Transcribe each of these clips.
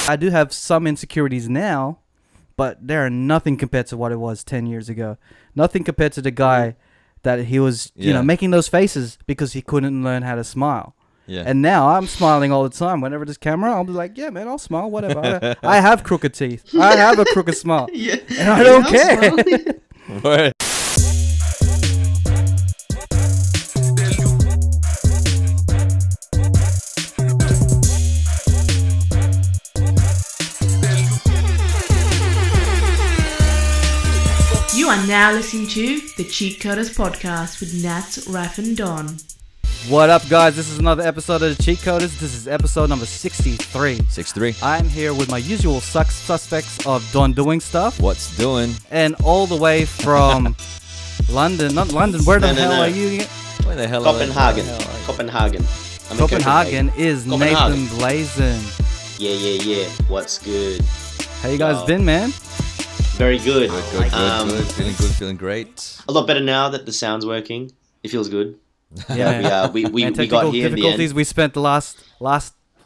I do have some insecurities now, but they are nothing compared to what it was 10 years ago. Nothing compared to the guy that he was, making those faces because he couldn't learn how to smile. Yeah. And now I'm smiling all the time. Whenever there's camera, I'll be like, yeah, man, I'll smile, whatever. I have crooked teeth. I have a crooked smile. And I don't care. Word. You are now listening to the Cheatcoders podcast with Nat, Raf, and Don. What up, guys? This is another episode of the Cheatcoders. This is episode number 63. 63. I'm here with my usual suspects of Don doing stuff. What's doing? And all the way from London. Not London. Where the hell are you? Where the hell Copenhagen. are you? Copenhagen. Copenhagen is Nathan Blazin. Yeah. What's good? How you guys been, man? Very good. Good. Feeling great. A lot better now that the sound's working. It feels good. Yeah, we and got here in the end. We spent the last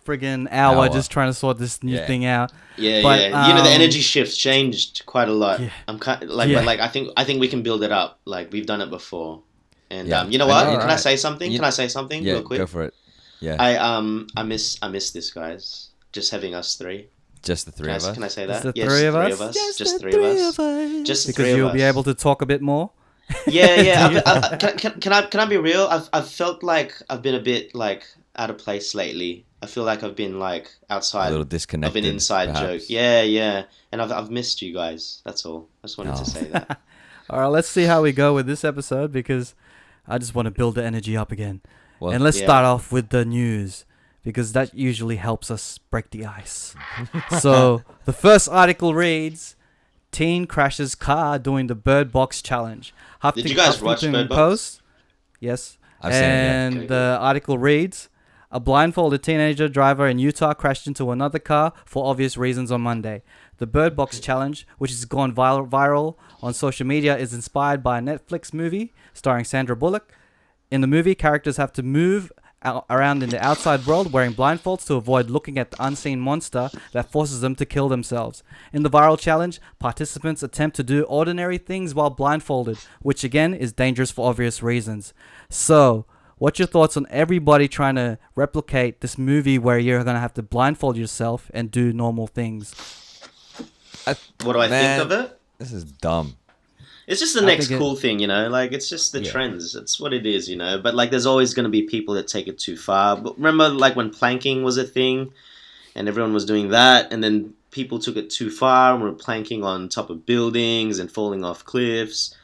friggin' hour just trying to sort this new thing out. Yeah. But, the energy shift's changed quite a lot. Yeah. I'm kind like I think we can build it up. Like we've done it before. And you know I what? know, Can I say something? Can I say something real quick? Go for it. Yeah. I miss this, guys. Just having us three. Just the three of us. Can I say that? Just the three of us. Just the three of us. Just the because three of you'll us. be able to talk a bit more. Yeah. Can I be real? I've felt like I've been a bit like out of place lately. I feel like I've been like outside, A little disconnected, of an inside perhaps. joke. Yeah. And I've missed you guys. That's all. I just wanted to say that. All right, let's see how we go with this episode because I just want to build the energy up again. Well, and let's start off with the news because that usually helps us break the ice. So the first article reads, teen crashes car doing the birdbox challenge. Did you guys watch Bird Box? Post? Yes. I've seen it, yeah. And Okay, the article reads, a blindfolded teenager driver in Utah crashed into another car for obvious reasons on Monday. The birdbox challenge, which has gone viral on social media, is inspired by a Netflix movie starring Sandra Bullock. In the movie, characters have to move around in the outside world wearing blindfolds to avoid looking at the unseen monster that forces them to kill themselves. In the viral challenge, participants attempt to do ordinary things while blindfolded, which again is dangerous for obvious reasons. So, what's your thoughts on everybody trying to replicate this movie where you're going to have to blindfold yourself and do normal things? What do I think of it? This is dumb. It's just the next cool thing, like it's just the trends. It's what it is, but like there's always going to be people that take it too far. But remember like when planking was a thing and everyone was doing that and then people took it too far and were planking on top of buildings and falling off cliffs.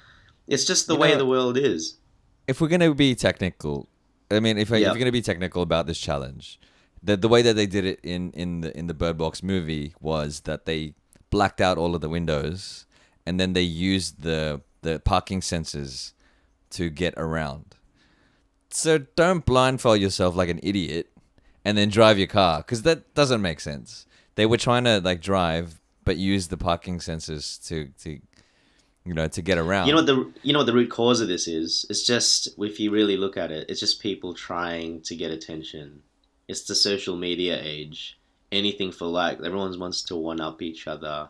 It's just the way the world is. If we're going to be technical, I mean, if you're going to be technical about this challenge, the way that they did it in the Bird Box movie was that they blacked out all of the windows and then they used the parking sensors to get around. So don't blindfold yourself like an idiot and then drive your car, because that doesn't make sense. They were trying to like drive, but use the parking sensors to get around. You know what the root cause of this is? It's just, if you really look at it, it's just people trying to get attention. It's the social media age. Anything for like. Everyone wants to one-up each other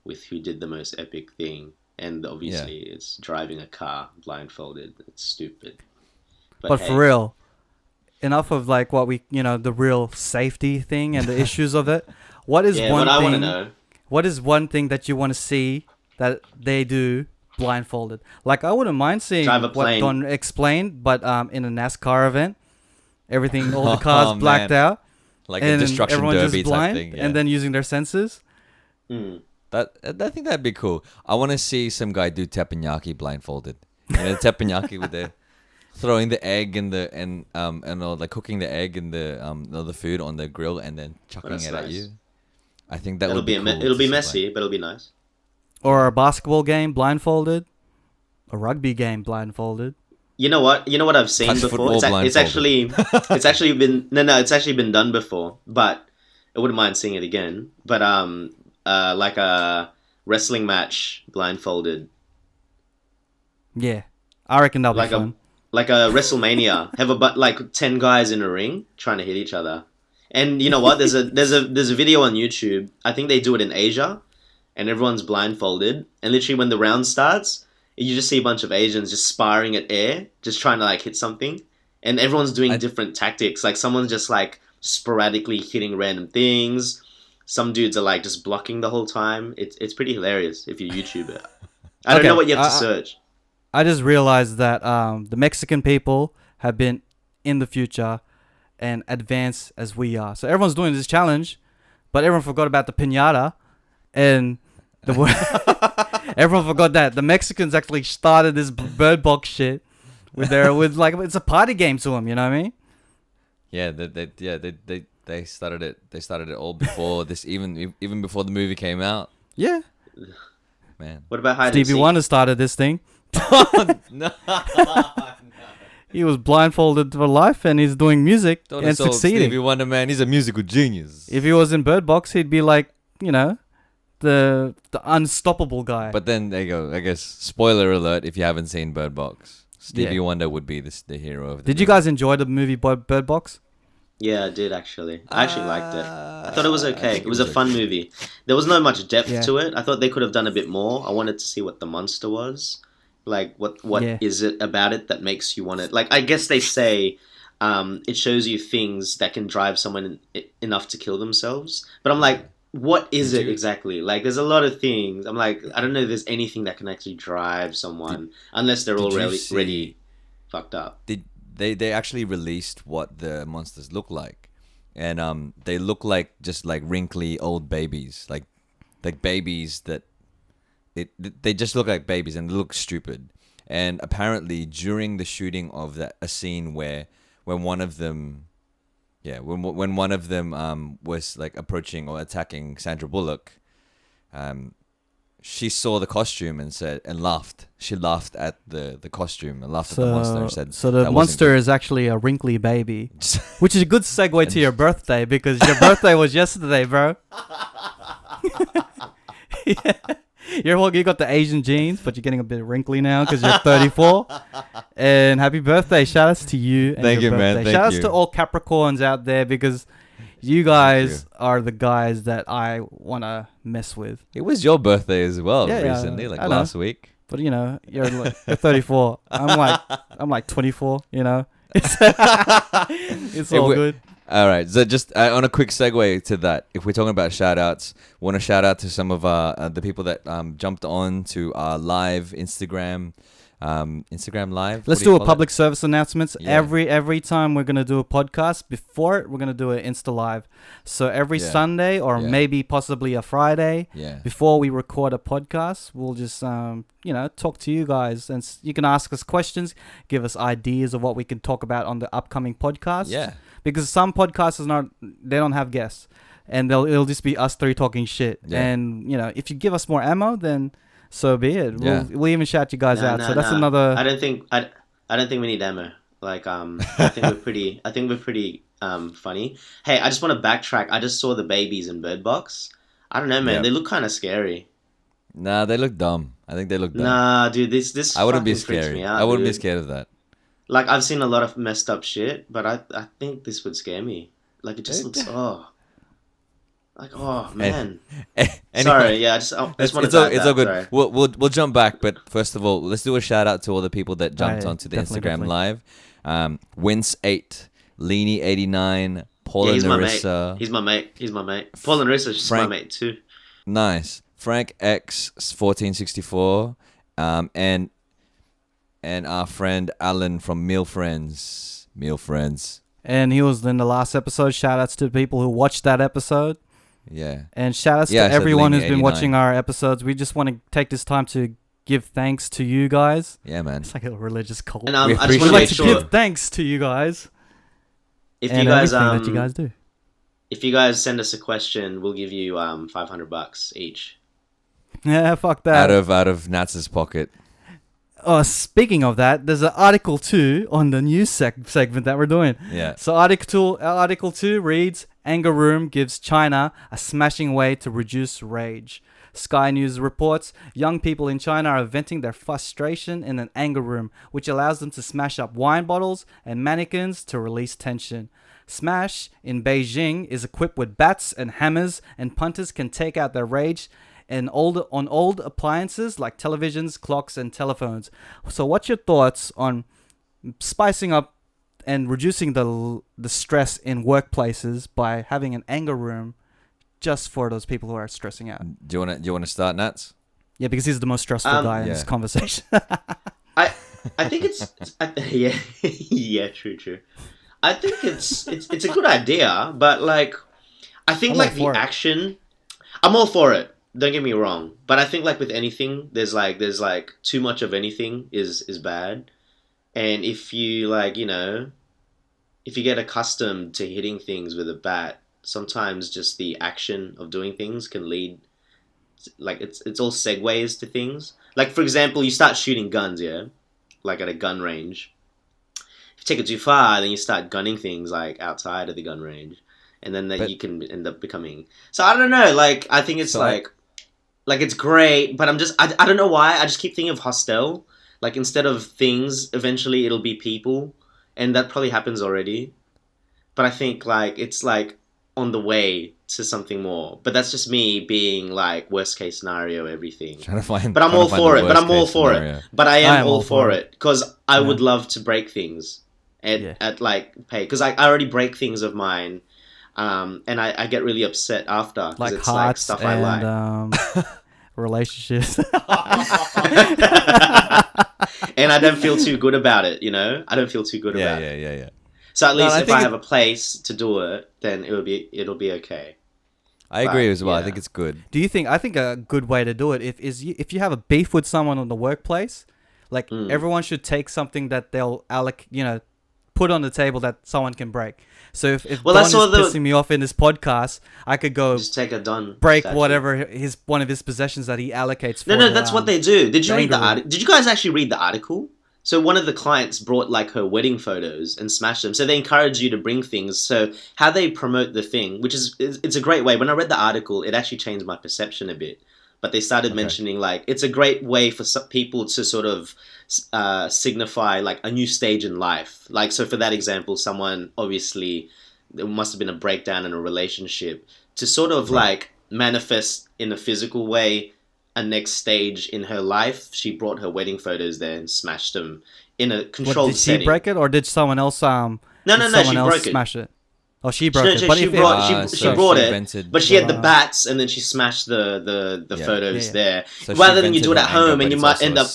with who did the most epic thing. And obviously it's driving a car blindfolded. It's stupid. But hey, for real, enough of like what we, the real safety thing and the issues of it. What is I want to know. What is one thing that you want to see that they do blindfolded? Like I wouldn't mind seeing what Don explained, but in a NASCAR event, everything, all the cars blacked out. Like a destruction derby type thing. Yeah. And then using their senses. I think that'd be cool. I want to see some guy do teppanyaki blindfolded. Teppanyaki with the throwing the egg and like cooking the egg and the food on the grill and then chucking it at you. I think that would be cool. It'll be messy, but it'll be nice. Or a basketball game blindfolded. A rugby game blindfolded. You know what I've seen before? It's actually been done before, but I wouldn't mind seeing it again. But like a wrestling match blindfolded. Yeah, I reckon that'll be fun. Like a WrestleMania. Have like 10 guys in a ring trying to hit each other. And you know what? There's a video on YouTube. I think they do it in Asia, and everyone's blindfolded. And literally, when the round starts, you just see a bunch of Asians just sparring at air, just trying to like hit something. And everyone's doing different tactics. Like someone's just like sporadically hitting random things. Some dudes are like just blocking the whole time. It's pretty hilarious if you YouTube it. I don't know what you have to search. I just realized that the Mexican people have been in the future and advanced as we are. So everyone's doing this challenge, but everyone forgot about the piñata and everyone forgot that the Mexicans actually started this bird box shit with like it's a party game to them. You know what I mean? Yeah, they started it. They started it all before this, even before the movie came out. Yeah, man. What about hide and Stevie seek? Wonder started this thing. No. He was blindfolded for life, and he's doing music and succeeding. Stevie Wonder, man, he's a musical genius. If he was in Bird Box, he'd be like, you know, the unstoppable guy. But then there you go. I guess spoiler alert: if you haven't seen Bird Box, Stevie Wonder would be the hero of the Did you guys enjoy the movie Bird Box? Yeah, I did actually. I actually liked it. I thought it was okay. It was a fun movie. There was not much depth to it. I thought they could have done a bit more. I wanted to see what the monster was. Like, what is it about it that makes you want it? Like, I guess they say it shows you things that can drive someone enough to kill themselves. But I'm like, what is it exactly? Like, there's a lot of things. I'm like, I don't know if there's anything that can actually drive someone unless they're already fucked up. They actually released what the monsters look like, and they look like just like wrinkly old babies, like babies that they just look like babies and they look stupid. And apparently during the shooting of a scene when one of them was like approaching or attacking Sandra Bullock, she saw the costume and laughed. She laughed at the costume and laughed at the monster and said, so the monster is actually a wrinkly baby, which is a good segue to your birthday, because your birthday was yesterday, bro. Yeah. You got the Asian genes, but you're getting a bit wrinkly now because you're 34. And happy birthday. Shout outs to you. And Thank you, birthday. man. Thank Shout outs you. to all Capricorns out there, because you guys are the guys that I want to mess with. It was your birthday as well Yeah, recently, like last week. But you know, you're 34. I'm like 24, you know. It's all good. All right, so just on a quick segue to that, if we're talking about shout-outs, want to shout out to some of the people that jumped on to our live Instagram live. Let's do a public service announcements. Yeah. Every time we're going to do a podcast, before it, we're going to do an Insta live. So every Sunday or maybe possibly a Friday, before we record a podcast, we'll just talk to you guys, and you can ask us questions, give us ideas of what we can talk about on the upcoming podcast. Yeah. Because some podcasts they don't have guests, and it'll just be us three talking shit. Yeah. And if you give us more ammo, then so be it. Yeah. We'll even shout you guys out. So that's another. I don't think we need ammo. Like I think we're pretty funny. Hey, I just want to backtrack. I just saw the babies in Bird Box. I don't know, man. Yep. They look kind of scary. Nah, they look dumb. I think they look dumb. Nah, dude, this I wouldn't be freaks scared. me out, I wouldn't dude. be scared of that. Like, I've seen a lot of messed up shit, but I think this would scare me. Like, it just looks, man. Anyway, sorry, yeah, I just want to it's all good. Sorry. We'll jump back, but first of all, let's do a shout out to all the people that jumped onto the Instagram live. Wince8, Leany89, Paul and Narissa. He's my mate. Paul and Narissa's just my mate too. Nice. Frank X 1464, and our friend Alan from Meal Friends. And he was in the last episode. Shout outs to the people who watched that episode. Yeah. And shout outs to everyone who's been watching our episodes. We just want to take this time to give thanks to you guys. Yeah, man. It's like a religious cult. And I just we'd want to like make to sure give thanks to you guys. If you guys that you guys do. If you guys send us a question, we'll give you $500 each. Yeah, fuck that. Out of Nats's pocket. Oh, speaking of that, there's an Article 2 on the news segment that we're doing. Yeah. So Article 2 reads, Anger Room gives China a smashing way to reduce rage. Sky News reports, young people in China are venting their frustration in an anger room, which allows them to smash up wine bottles and mannequins to release tension. Smash in Beijing is equipped with bats and hammers, and punters can take out their rage on old appliances like televisions, clocks, and telephones. So what's your thoughts on spicing up and reducing the stress in workplaces by having an anger room just for those people who are stressing out? Do you want to start, Nats? Yeah, because he's the most stressful guy in this conversation. I think yeah, true. I think it's a good idea, but like, I think I'm like all the for it. action, I'm all for it. Don't get me wrong, but I think like with anything, there's like too much of anything is bad, and if you like, if you get accustomed to hitting things with a bat, sometimes just the action of doing things can lead, like it's all segues to things. Like for example, you start shooting guns, yeah, like at a gun range. If you take it too far, then you start gunning things like outside of the gun range, and then you can end up becoming. So I don't know. Like I think it's like it's great, but I don't know why. I just keep thinking of Hostel. Like instead of things, eventually it'll be people, and that probably happens already. But I think like it's like on the way to something more. But that's just me being like worst case scenario everything. But I'm all for it. But I'm all for it. But I am all for it because I would love to break things at like pay, because I already break things of mine. And I get really upset after because it's like stuff I like. Relationships. And I don't feel too good about it, I don't feel too good about it. Yeah. So at least if I have a place to do it, then it'll be okay. I agree as well. I think it's good. Do you think? I think a good way to do it if you have a beef with someone in the workplace, like everyone should take something that they'll put on the table that someone can break. So if Don is pissing me off in this podcast, I could go just take a Don break statue. whatever one of his possessions that he allocates for. No, that's what they do. Did you read the article? Did you guys actually read the article? So one of the clients brought like her wedding photos and smashed them. So they encourage you to bring things. So how they promote the thing, which is it's a great way. When I read the article, it actually changed my perception a bit. But they started mentioning like it's a great way for some people to sort of signify like a new stage in life. Like so for that example, someone obviously there must have been a breakdown in a relationship to sort of like manifest in a physical way a next stage in her life. She brought her wedding photos there and smashed them in a controlled setting. Did she break it or did someone else? No, she broke it. Smash it. Oh, she broke it. But she brought it, but she had the Wow. bats, and then she smashed the photos there. So rather than you do it at home, and you might end up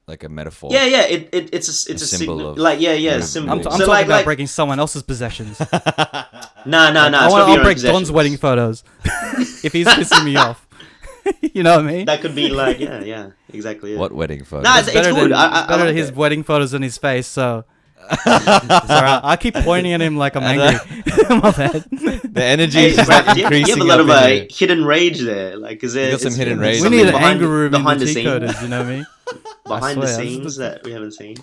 like a metaphor. Yeah. It's a symbol signal. of Like symbol. I'm talking about breaking someone else's possessions. No. I'll break Don's wedding photos if he's pissing me off. You know what I mean? That could be like exactly. What wedding photo? No, it's better good. than, I better like his it. wedding photos in his face. So I keep pointing at him like I'm angry. My bad. The energy Hey, is just Brad, like you increasing. have a lot of up in here. hidden rage there. Like, is there? You got some hidden rage. We need an behind- anger room in behind the the scenes. Cheatcoders. You know what I mean? behind the swear, scenes that we haven't seen.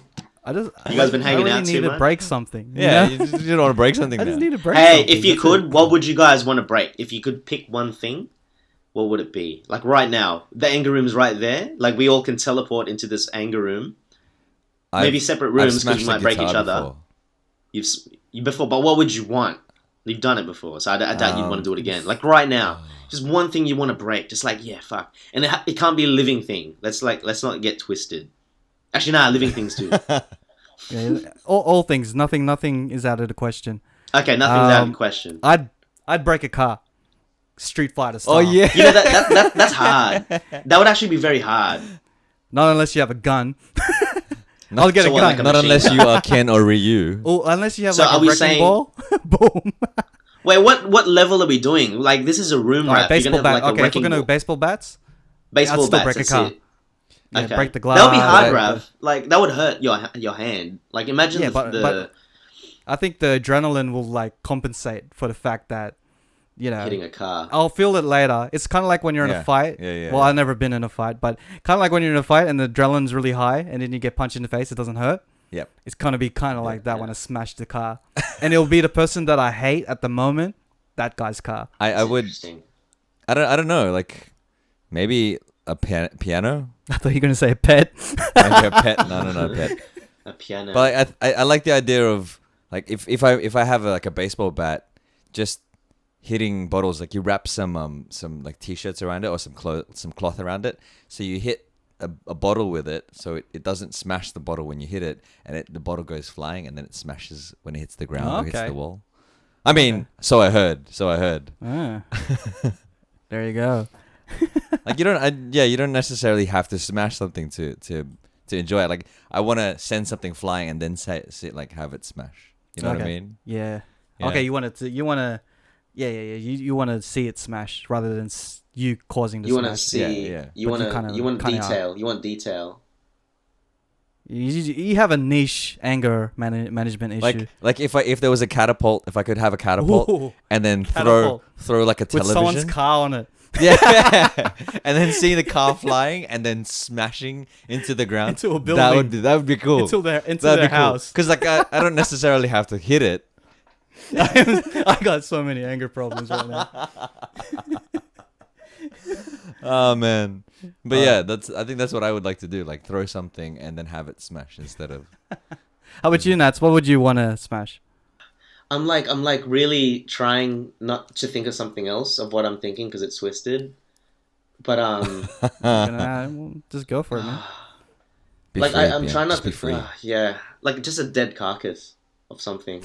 You guys been hanging I really out too need to much? break something. Yeah, you know? you don't want to break something. I just now. need to break. Hey, something, if you that's could, it. what would you guys want to break? If you could pick one thing, what would it be? Like right now, the anger room's right there. Like we all can teleport into this anger room. Maybe separate rooms because smashed we the might break each guitar other. before. You before, but what would you want? You've done it before, so I doubt you'd want to do it again. Like right now, just one thing you want to break. Just like fuck, and it can't be a living thing. Let's not get twisted. Actually, living things too. Yeah, all things. Nothing is out of the question. Okay, nothing's out of the question. I'd break a car, Street Fighter style. Oh yeah. You know that's hard. That would actually be very hard. Not unless you have a gun. I'll get So a what, gun. like a Not machine unless gun? you are Ken or Ryu. Oh, unless you have So like are a we wrecking saying- ball. Boom. Wait, what level are we doing? Like this is a room All right, wrap. You're baseball gonna bat. have, like, a Okay, if we're wrecking gonna do ball. baseball bats, Baseball I'd still bats. break a That's car. it. yeah, Okay. break the glass. That would be hard, break Rav. Like that would hurt your hand. Like imagine Yeah, the but I think the adrenaline will like compensate for the fact that hitting a car. I'll feel it later. It's kind of like when you're in Yeah. a fight. Yeah, Well, yeah. I've never been in a fight, but kind of like when you're in a fight and the adrenaline's really high, and then you get punched in the face, it doesn't hurt. Yep. It's gonna be kind of like that when I smash the car, and it'll be the person that I hate at the moment. That guy's car. I would. Interesting. I don't know. Like maybe a piano. I thought you were gonna say a pet. Maybe a pet. No, a pet. A piano. But I like the idea of Like if I have like a baseball bat, just hitting bottles, like you wrap some like t-shirts around it or some cloth around it, so you hit a bottle with it, so it doesn't smash the bottle when you hit it, and the bottle goes flying, and then it smashes when it hits the ground or hits the wall. I mean, so I heard. Ah. There you go. Like you don't necessarily have to smash something to enjoy it. Like I want to send something flying and then like have it smash. You know what I mean? Yeah. Yeah. Okay, you want to you want to see it smash rather than you causing the You smash. want to see. Yeah. You want detail. You want detail. You have a niche anger management issue. Like if there was a catapult, if I could have a catapult. Ooh, and then catapult. throw like a with television. someone's car on it. Yeah, and then seeing the car flying and then smashing into the ground. Into a building. That would be cool. Into their house. Because like I don't necessarily have to hit it. I got so many anger problems right now. Oh man, but yeah, I think that's what I would like to do. Like throw something and then have it smash instead of. How about you, Nats? What would you want to smash? I'm like really trying not to think of something else of what I'm thinking because it's twisted. But just go for it, man. like free, I'm yeah, trying not be to. free. Like just a dead carcass of something.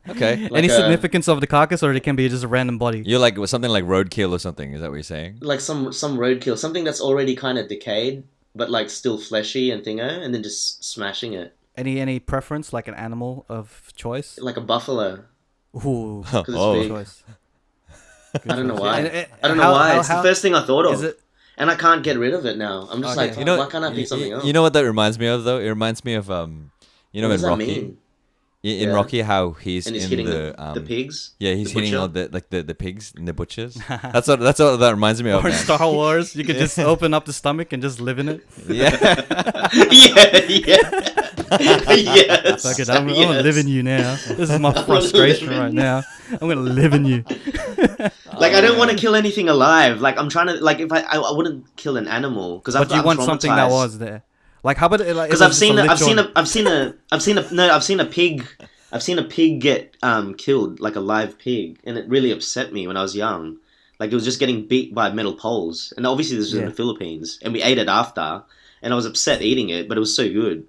Okay. Any significance of the carcass, or it can be just a random body? You're like something like roadkill or something. Is that what you're saying? Like some roadkill, something that's already kind of decayed, but like still fleshy and thingo, and then just smashing it. Any preference, like an animal of choice? Like a buffalo. Ooh, Because it's Oh. big. choice. I don't know why. And I don't know why. It's the how- first thing I thought of. Is it? And I can't get rid of it now. I'm just Okay. like, why can't I pick something else? You know what that reminds me of though? It reminds me of what in does that Rocky. mean? In Yeah. Rocky, how he's And he's in hitting the the pigs? Yeah, he's The hitting butcher? all the pigs in the butchers. That's what that reminds me of. Or in Man. Star Wars, you could just open up the stomach and just live in it. Yeah. yeah. Yes. Fuck it, I'm gonna live in you now. This is my frustration live in right you. now. I'm gonna live in you. Like I don't want to kill anything alive. Like I'm trying to like if I wouldn't kill an animal because But you want something that was there. Like how about it? Like, because I've seen a pig get killed, like a live pig, and it really upset me when I was young. Like it was just getting beat by metal poles, and obviously this was in the Philippines, and we ate it after, and I was upset eating it, but it was so good.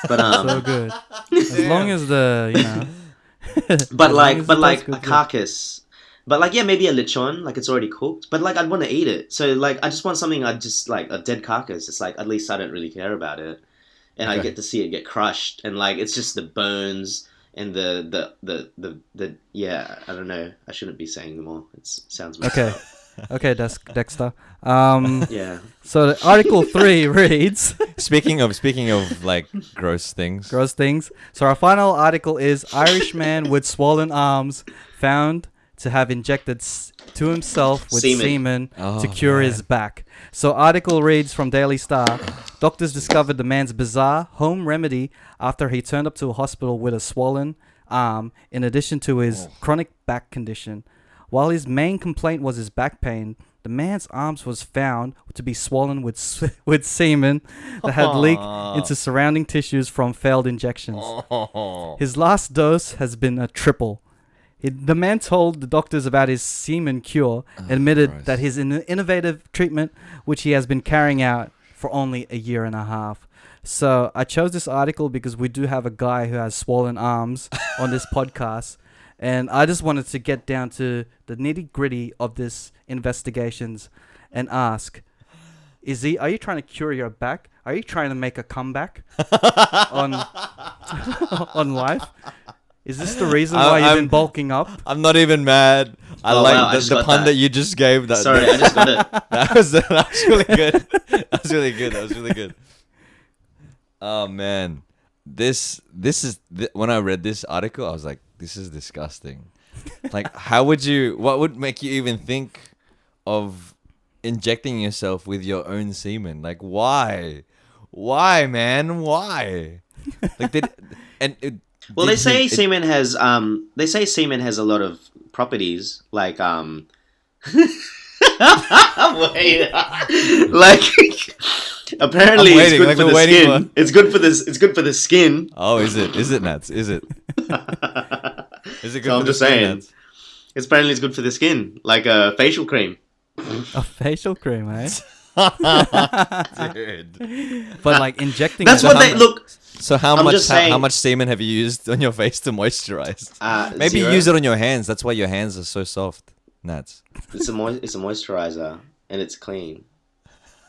But so good. As long as the but like tastes a good, carcass. But like yeah, maybe a lechon, like it's already cooked. But like I'd want to eat it, so like I just want something. I'd just like a dead carcass. It's like at least I don't really care about it, and I get to see it get crushed, and like it's just the bones and the yeah. I don't know. I shouldn't be saying more. It sounds messed Okay. up. Okay, Dexter. Yeah. So the Article 3 reads Speaking of like gross things. gross things. So our final article is Irishman with swollen arms found to have injected to himself with semen to cure his back. So article reads from Daily Star. Doctors discovered the man's bizarre home remedy after he turned up to a hospital with a swollen arm in addition to his chronic back condition. While his main complaint was his back pain, the man's arms was found to be swollen with semen that had leaked into surrounding tissues from failed injections. His last dose has been a triple. The man told the doctors about his semen cure, admitted that his innovative treatment, which he has been carrying out for only a year and a half. So I chose this article because we do have a guy who has swollen arms on this podcast. And I just wanted to get down to the nitty-gritty of this investigations and ask, are you trying to cure your back? Are you trying to make a comeback on on life? Is this the reason why you've been bulking up? I'm not even mad. I like wow, I the just got pun that. that you just gave. Sorry, I just got it. That was really good. That was really good. Oh man, this is when I read this article, I was like, this is disgusting. Like, what would make you even think of injecting yourself with your own semen? Like, why, man, why? Like, They say semen has a lot of properties like wait, like Apparently, I'm it's waiting, good like for we're the waiting skin. It's good for this. It's good for the skin. Oh, is it? Is it, Nats? Is it? Is it good So for I'm the just skin, saying. Nats? Apparently, it's good for the skin, like a facial cream. A facial cream, eh? Dude. But like injecting. That's it- what they look. So how I'm much just saying- how much semen have you used on your face to moisturize? Maybe Zero. use it on your hands. That's why your hands are so soft, Nats. It's a moisturizer and it's clean.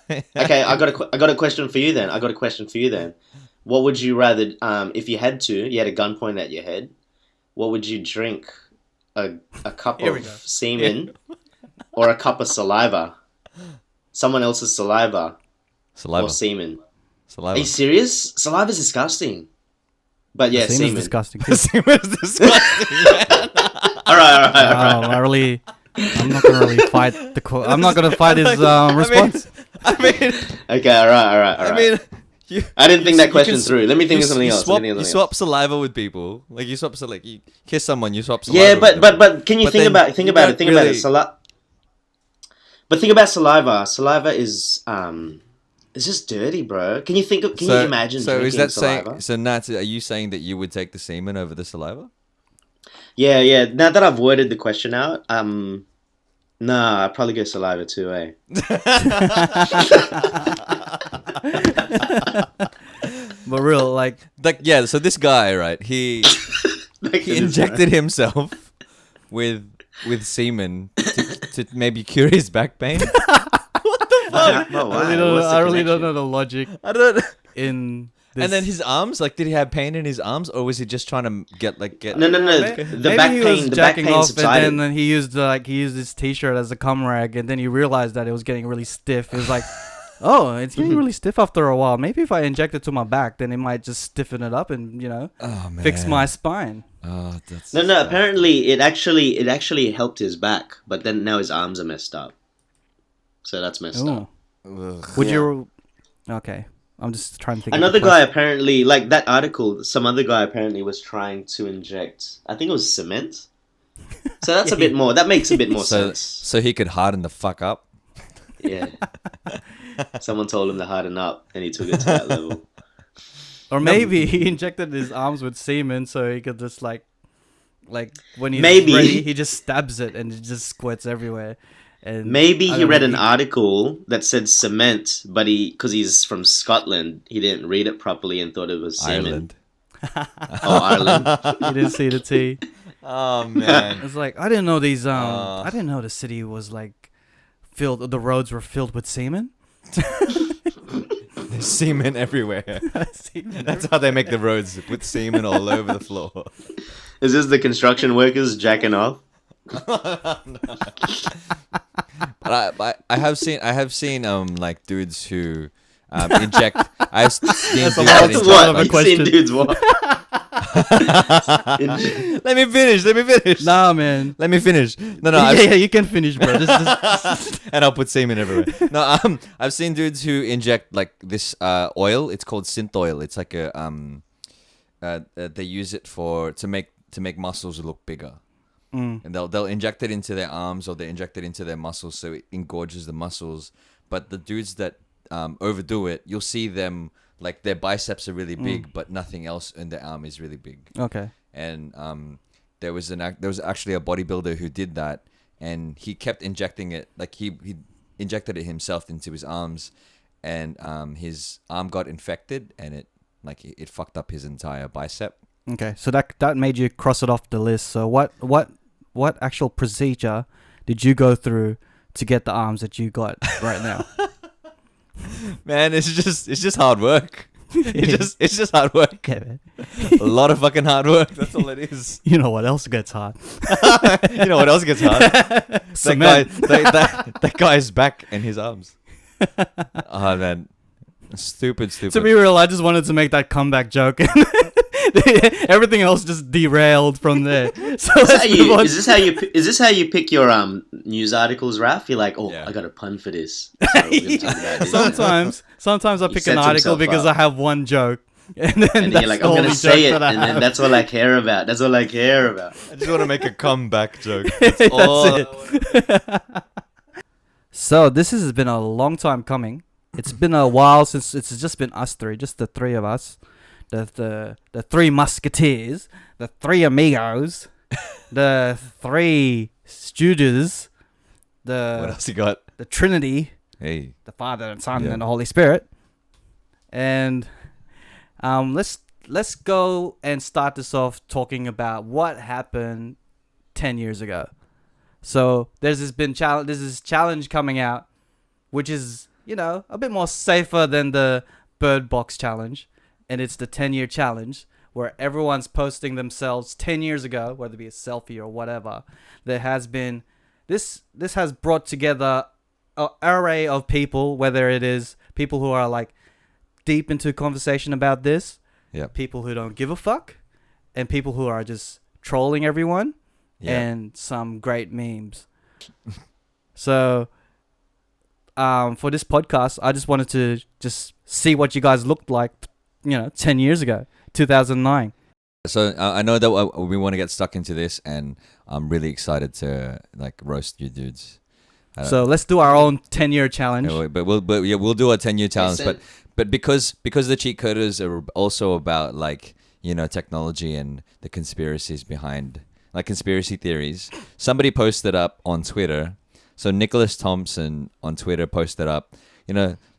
Okay, I got a question for you then. What would you rather? If you had a gun pointed at your head, what would you drink? A cup Here we of go. semen or a cup of saliva? Someone else's saliva Saliva. or semen? Are Saliva. you serious? Saliva's disgusting. But yeah, Semen's semen. disgusting. Too. Semen is disgusting, man. All right. I'm not gonna really fight I'm not gonna fight his response. I mean, Okay, all right. I mean, you. I didn't think that you question can- through. Let me think of something else. You swap saliva with people. Like you swap, like you kiss someone, you swap saliva. Yeah, with them. but can you But think then about you it? don't Think about really- it. But think about saliva. Saliva is it's just dirty, bro. Can you imagine So drinking is that saliva? saying? So Nats, are you saying that you would take the semen over the saliva? Yeah. Now that I've worded the question out, nah, I'd probably go saliva too, eh? But real, like Like yeah. So this guy, right? He he injected himself with semen to maybe cure his back pain. I really don't know the logic I don't. in this. And then his arms, like, did he have pain in his arms, or was he just trying to get? No. Maybe The back he pain. was The back jacking pain off, subsided. and then he used his t-shirt as a cum rag, and then he realized that it was getting really stiff. He was like, "Oh, it's getting really stiff after a while. Maybe if I inject it to my back, then it might just stiffen it up and Oh man. fix my spine." Oh, that's. No. Apparently, it actually helped his back, but then now his arms are messed up. So that's messed up. Ooh. Ugh. Would Yeah. you? Okay, I'm just trying to think. Another of the guy question. apparently, like that article, some other guy apparently was trying to inject, I think it was cement. So that's a bit more, that makes a bit more So sense. so he could harden the fuck up. Yeah. Someone told him to harden up and he took it to that level. Or maybe he injected his arms with semen so he could just like when he's Maybe. ready, he just stabs it and it just squirts everywhere. And Maybe I he don't read know, an article that said cement, but because he's from Scotland, he didn't read it properly and thought it was semen. Ireland. Oh, Ireland. You didn't see the T. Oh man. It's like I didn't know these. I didn't know the city was like filled. The roads were filled with semen. There's semen everywhere. Semen. That's how they make the roads, with semen all over the floor. Is this the construction workers jacking off? But I have seen like dudes who inject. I've seen dudes that That's inject, lot of a What? like- You seen question. dudes what? Let me finish. Nah, man. Let me finish. No, Yeah, I've- you can finish, bro. This and I'll put semen everywhere. No, I've seen dudes who inject like this oil. It's called synth oil. It's like a they use it to make muscles look bigger. And they'll inject it into their arms or they inject it into their muscles so it engorges the muscles. But the dudes that overdo it, you'll see them like their biceps are really big, but nothing else in their arm is really big. okay. And there was actually a bodybuilder who did that, and he kept injecting it. Like he injected it himself into his arms, and his arm got infected, and it fucked up his entire bicep. Okay. So that made you cross it off the list. So what actual procedure did you go through to get the arms that you got right now? Man, it's just hard work. It's just hard work. Okay, man. A lot of fucking hard work. That's all it is. You know what else gets hard? You know what else gets hard? Cement. That guy's back and his arms. Oh man, stupid. To be real, I just wanted to make that comeback joke. Everything else just derailed from there. So let's move on. Is this how you pick your news articles, Raph? You're like, Yeah. I got a pun for this. So we're gonna talk about this. Sometimes I He pick an sets article himself because up. I have one joke, and then And then that's you're like, the I'm only gonna say joke it, that I and then have. that's all I care about. That's all I care about. I just want to make a comeback joke. That's all- it. So this has been a long time coming. It's been a while since it's just been us three, just the three of us, the three musketeers, the three amigos, the three stooges, What else you got? the Trinity, Hey. the Father and Son Yeah. and the Holy Spirit, and let's go and start this off talking about what happened 10 years ago. So there's this challenge coming out, which is, you know, a bit more safer than the Bird Box challenge, and it's the 10-year challenge where everyone's posting themselves 10 years ago, whether it be a selfie or whatever. There has been this has brought together an array of people, whether it is people who are like deep into conversation about this, Yep. people who don't give a fuck, and people who are just trolling everyone, Yeah. and some great memes. So, for this podcast, I just wanted to just see what you guys looked like, 10 years ago, 2009. So I know that we want to get stuck into this, and I'm really excited to like roast you dudes. So let's do our own 10-year challenge. We'll do a 10-year challenge. said- But because the cheat coders are also about like technology and the conspiracies behind like conspiracy theories. Somebody posted up on Twitter. So Nicholas Thompson on Twitter posted up.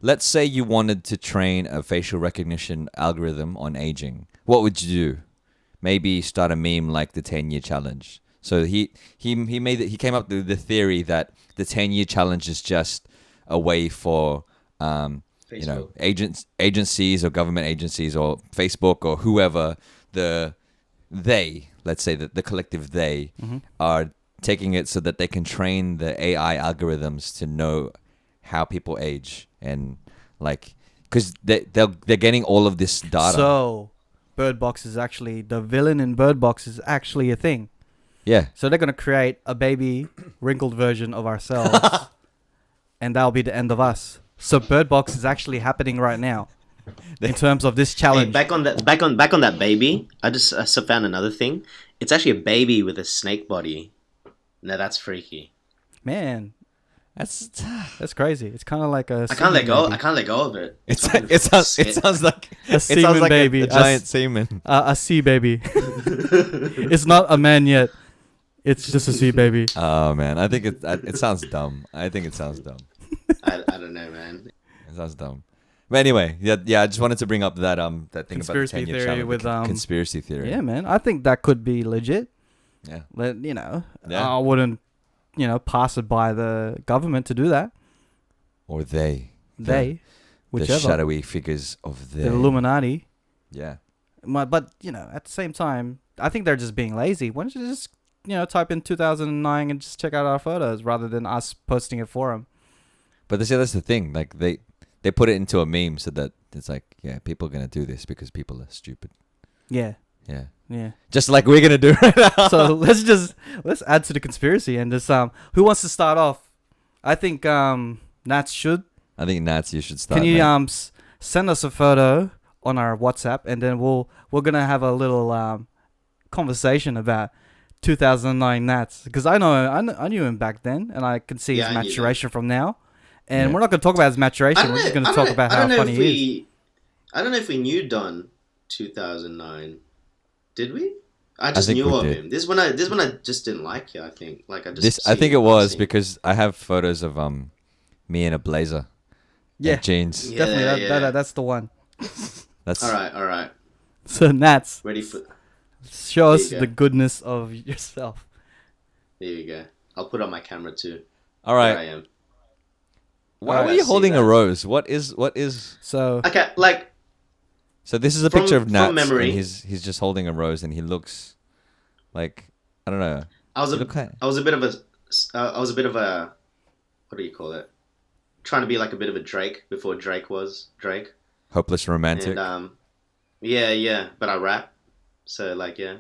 Let's say you wanted to train a facial recognition algorithm on aging. What would you do? Maybe start a meme like the 10-year challenge. So he came up with the theory that the 10-year challenge is just a way for agencies or government agencies or Facebook or whoever let's say that the collective they are taking it so that they can train the AI algorithms to know how people age and like because they're getting all of this data. So Bird Box is actually the villain in Bird Box is actually a thing. Yeah. So they're gonna create a baby wrinkled version of ourselves, and that'll be the end of us. So Bird Box is actually happening right now, in terms of this challenge. Hey, back on that baby. I just found another thing. It's actually a baby with a snake body. Now that's freaky. Man, That's crazy. It's kind of like a. I can't let go. baby. I can't let go of it. it sounds like A semen baby. a giant semen. A sea baby. It's not a man yet. It's just a sea baby. Oh man, I think it sounds dumb. I think it sounds dumb. I don't know, man. It sounds dumb. But anyway, yeah. I just wanted to bring up that that thing Conspiracy about the 10-year theory challenge, with, conspiracy theory. Yeah, man. I think that could be legit. Yeah. I wouldn't, pass it by the government to do that. Or they. They, The whichever. shadowy figures of The Illuminati. Yeah. But, at the same time, I think they're just being lazy. Why don't you just, type in 2009 and just check out our photos rather than us posting it for them? But that's the thing. Like they put it into a meme so that it's like, yeah, people are gonna do this because people are stupid. Yeah. Yeah. Yeah. Just like we're gonna do right now. So let's add to the conspiracy and just who wants to start off? I think Nats should. I think Nats, you should start. Can you mate. send us a photo on our WhatsApp, and then we're gonna have a little conversation about 2009 Nats, because I knew him back then, and I can see Yeah, his I knew maturation from now. And Yeah. we're not gonna talk about his maturation. We're just gonna talk about how funny he is. I don't know if we knew Don 2009. Did we? I just think knew we of did. him. This one I just didn't like you. I think I I think it was because I have photos of me in a blazer. Yeah. And jeans. Yeah, Definitely, yeah. that's the one. That's all right. So Nats, Ready for? show There us you go. the goodness of yourself. There you go. I'll put on my camera too. all There I right. am. Why Alright, were I you see holding a that. rose? What is? So Okay, like So this is a From- picture of from Nats, memory. and he's just holding a rose, and he looks like I don't know. I was You look kind- I was a bit of a what do you call it? Trying to be like a bit of a Drake before Drake was Drake. hopeless romantic. And yeah, but I rap. So like yeah.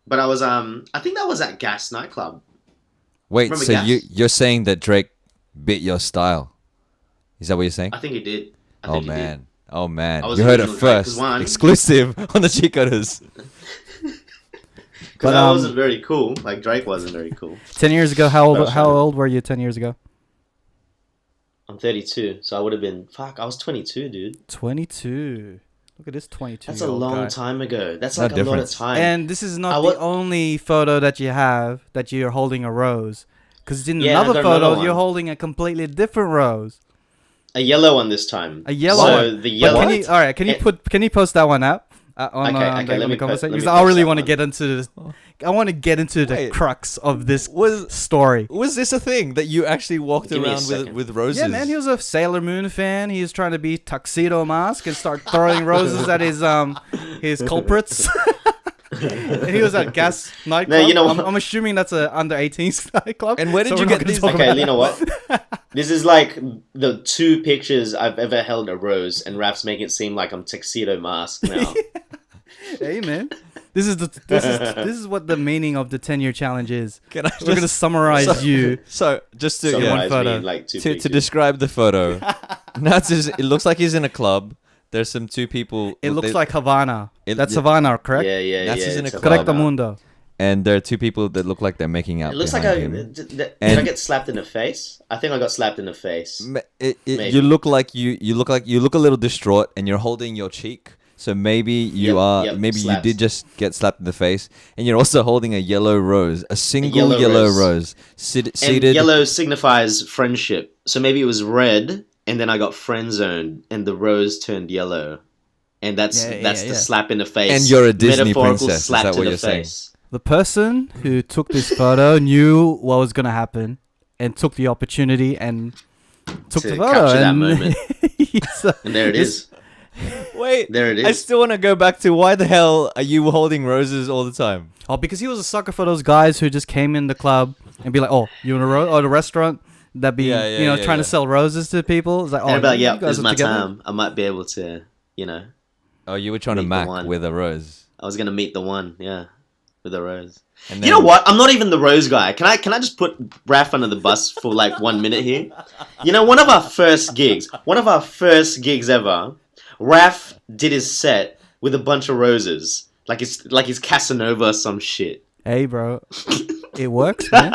But I was I think that was at Gas nightclub. Wait, remember so Gas? you're saying that Drake bit your style? Is that what you're saying? I think he did. I Oh think he did. man, oh man! I was You heard it original Drake, 'cause first, one- exclusive on the Cheatcoders. Because But, I wasn't very cool. Like Drake wasn't very cool. 10 years ago, how That's old right. old were you 10 years ago? I'm 32, so I would have been. Fuck, I was 22, dude. 22. Look at this 22. That's a long time ago. That's No like a lot of difference. time. And this is not I the wa- only photo that you have that you're holding a rose. Because in Yeah, I another got another photo, one. you're holding a completely different rose. A yellow one this time. A yellow so one. the But yellow. all right, can you post that one up? On Okay, the let me conversation? let me Because I post really that want to one. get into this. I want to get into the Wait. crux of this Was story. was this a thing that you actually walked Give me a around second. with roses? Yeah, man, he was a Sailor Moon fan. He was trying to be Tuxedo Mask and start throwing roses at his culprits. And he was at Gas nightclub. No, you know what? I'm assuming that's a under 18s nightclub. And where did so you we're not get gonna these- talk Okay, about you know what? This is like the 2 pictures I've ever held a rose, and Raf's making it seem like I'm Tuxedo Mask now. Hey, man. This is what the meaning of the 10-year challenge is. Can I We're gonna summarize you. So just to one Summarize photo. me in like 2 to pictures. describe the photo, Nats is. It looks like he's in a club. There's some 2 people. It looks they- like Havana. It- That's yeah. Havana, correct? Yeah. That's just in it's a a club. Correcto vibe. mundo. and there are 2 people that look like they're making out. It looks like behind I him. did I And- get slapped in the face? I think I got slapped in the face. It, Maybe. you look like you look a little distraught, and you're holding your cheek. So maybe you Yep, maybe you slaps. did just get slapped in the face, and you're also holding a yellow rose, a single yellow yellow rose. rose, And seated. yellow signifies friendship. So maybe it was red, and then I got friend zoned, and the rose turned yellow. And that's Yeah, that's yeah, the yeah. slap in the face. And you're a Disney Metaphorical princess, is slap that to what the you're saying? face. The person who took this photo knew what was gonna happen and took the opportunity and took To the photo. capture that and moment. So- And there it is. Wait, There it I is. still want to go back to why the hell are you holding roses all the time? Oh, because he was a sucker for those guys who just came in the club and be like, "Oh, you in a or the restaurant that be Yeah, trying to sell roses to people." It's like, "Oh, And I'd be like, you yep, guys this is are my together." time. I might be able to, Oh, you were trying to Meet the mac one. with a rose. I was gonna meet the one, yeah, with a rose. And You know what? I'm not even the rose guy. Can I just put Raph under the bus for like 1 minute here? You know, one of our first gigs ever, Raph did his set with a bunch of roses. Like it's Casanova or some shit. Hey, bro, it works, man.